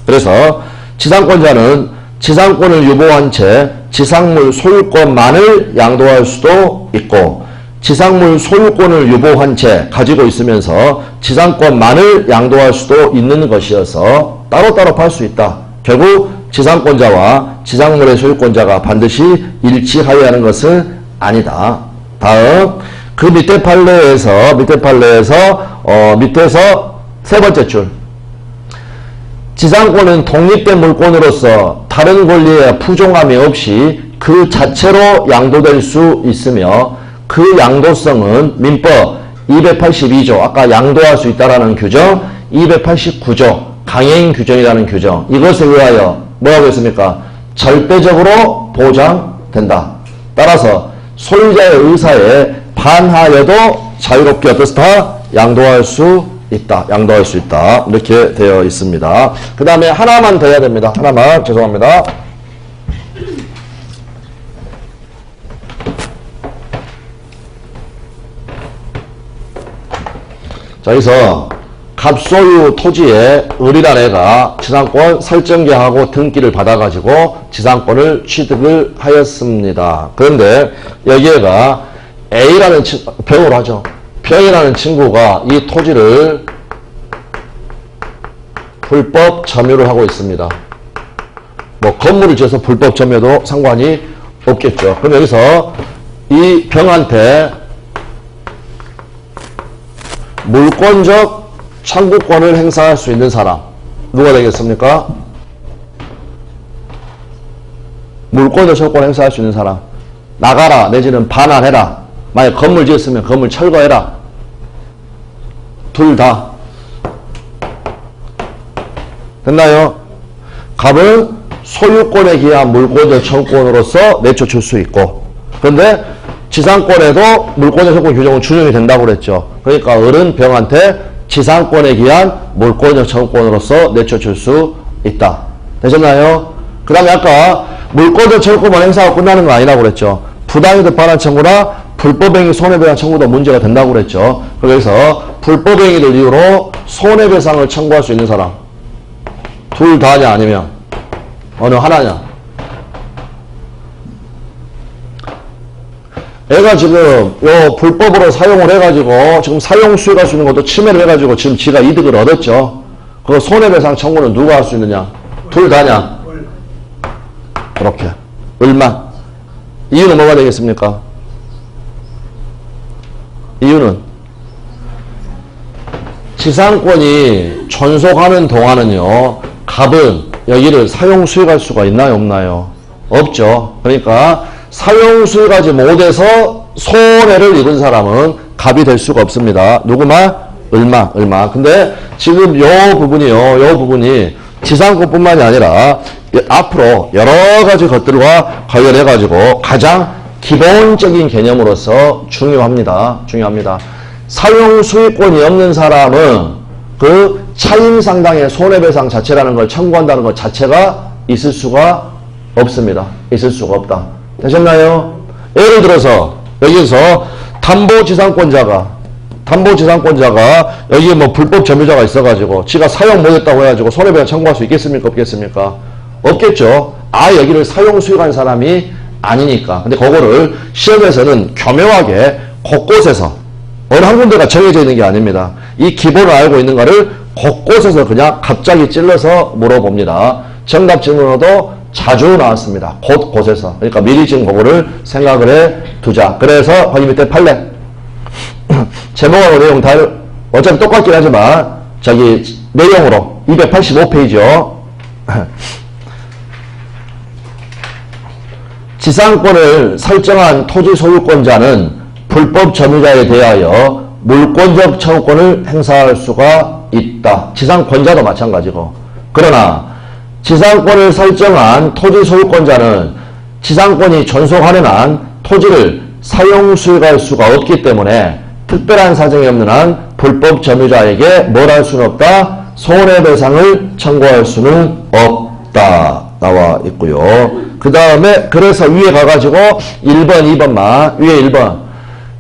그래서 지상권자는 지상권을 유보한 채 지상물 소유권만을 양도할 수도 있고 지상물 소유권을 유보한 채 가지고 있으면서 지상권만을 양도할 수도 있는 것이어서 따로따로 팔 수 있다. 결국 지상권자와 지상물의 소유권자가 반드시 일치하여야 하는 것은 아니다. 다음 그 밑에 판례에서 밑에서 세 번째 줄 지상권은 독립된 물권으로서 다른 권리에 부종함이 없이 그 자체로 양도될 수 있으며 그 양도성은 민법 282조 아까 양도할 수 있다라는 규정 289조 강행 규정이라는 규정 이것에 의하여 뭐라고 했습니까? 절대적으로 보장된다. 따라서 소유자의 의사에 반하여도 자유롭게 어떻다? 양도할 수 있다. 양도할 수 있다. 이렇게 되어 있습니다. 그 다음에 하나만 더 해야 됩니다. 하나만. 죄송합니다. 자, 여기서 갑소유 토지에 을이란 애가 지상권 설정계하고 등기를 받아가지고 지상권을 취득을 하였습니다. 그런데 여기에가 A라는 병으로 하죠. 병이라는 친구가 이 토지를 불법 점유를 하고 있습니다. 뭐 건물을 지어서 불법 점유도 상관이 없겠죠. 그럼 여기서 이 병한테 물권적 청구권을 행사할 수 있는 사람 누가 되겠습니까? 물권적 청구권을 행사할 수 있는 사람. 나가라 내지는 반환해라. 만약 건물 지었으면 건물 철거해라. 둘 다. 됐나요? 갑은 소유권에 기한 물권적 청구권으로서 내쫓을 수 있고, 그런데 지상권에도 물권적 청구권 규정은 준용이 된다고 그랬죠. 그러니까 을은 병한테 지상권에 기한 물권적 청구권으로서 내쫓을 수 있다. 되셨나요? 그 다음에 아까 물권적 청구권 행사가 끝나는 거 아니라고 그랬죠. 부당이득 반환 청구나 불법행위 손해배상 청구도 문제가 된다고 그랬죠. 그래서 불법행위를 이유로 손해배상을 청구할 수 있는 사람 둘 다냐 아니면 어느 하나냐? 애가 지금 요 불법으로 사용을 해가지고 지금 사용 수익할 수 있는 것도 침해를 해가지고 지금 지가 이득을 얻었죠. 그 손해배상 청구는 누가 할 수 있느냐? 둘 다냐? 그렇게 을만. 이유는 뭐가 되겠습니까? 이유는 지상권이 존속하는 동안은요, 갑은 여기를 사용 수익할 수가 있나요 없나요? 없죠. 그러니까 사용 수익하지 못해서 손해를 입은 사람은 갑이 될 수가 없습니다. 누구만? 을만. 근데 지금 요 부분이 지상권뿐만이 아니라 앞으로 여러 가지 것들과 관련해가지고 가장 기본적인 개념으로서 중요합니다. 사용 수익권이 없는 사람은 그 차임 상당의 손해배상 자체라는 걸 청구한다는 것 자체가 있을 수가 없습니다. 있을 수가 없다. 되셨나요? 예를 들어서 여기서 담보지상권자가 여기에 뭐 불법 점유자가 있어가지고 지가 사용 못했다고 해가지고 손해배상 청구할 수 있겠습니까? 없겠습니까? 없겠죠. 여기를 사용 수익한 사람이 아니니까. 근데 그거를 시험에서는 교묘하게 곳곳에서 어느 한 군데가 정해져 있는 게 아닙니다. 이 기본을 알고 있는 거를 곳곳에서 그냥 갑자기 찔러서 물어봅니다. 정답 질문으로도 자주 나왔습니다. 곳곳에서. 그러니까 미리 지금 그거를 생각을 해 두자. 그래서 확인 밑에 판례. 제목하고 내용 다 어차피 똑같긴 하지만 저기 내용으로 285페이지요. 지상권을 설정한 토지 소유권자는 불법 점유자에 대하여 물권적 청구권을 행사할 수가 있다. 지상권자도 마찬가지고. 그러나 지상권을 설정한 토지 소유권자는 지상권이 존속하는 한 토지를 사용 수익할 수가 없기 때문에 특별한 사정이 없는 한 불법 점유자에게 뭘 할 수는 없다? 손해배상을 청구할 수는 없다. 나와 있고요. 그 다음에 그래서 위에 가가지고 1번, 2번만 위에 1번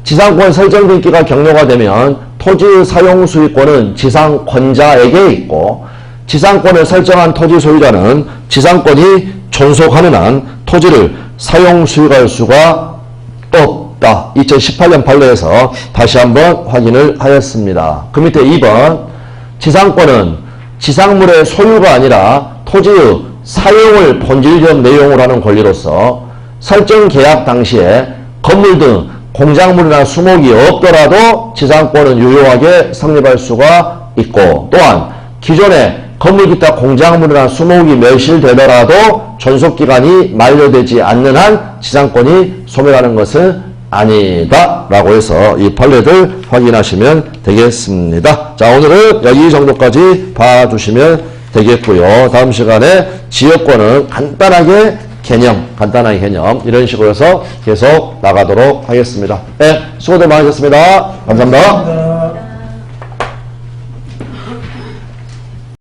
지상권 설정 등기가 경로가 되면 토지 사용 수익권은 지상권자에게 있고 지상권을 설정한 토지 소유자는 지상권이 존속하는 한 토지를 사용 수익할 수가 없다. 2018년 판례에서 다시 한번 확인을 하였습니다. 그 밑에 2번 지상권은 지상물의 소유가 아니라 토지의 사용을 본질적 내용으로 하는 권리로서 설정 계약 당시에 건물 등 공작물이나 수목이 없더라도 지상권은 유효하게 성립할 수가 있고 또한 기존에 건물 기타 공작물이나 수목이 멸실되더라도 존속기간이 만료되지 않는 한 지상권이 소멸하는 것은 아니다 라고 해서 이 판례들 확인하시면 되겠습니다. 자, 오늘은 여기 정도까지 봐주시면 되겠고요. 다음 시간에 지역권은 간단하게 개념 이런 식으로 해서 계속 나가도록 하겠습니다. 네, 수고들 많으셨습니다. 감사합니다.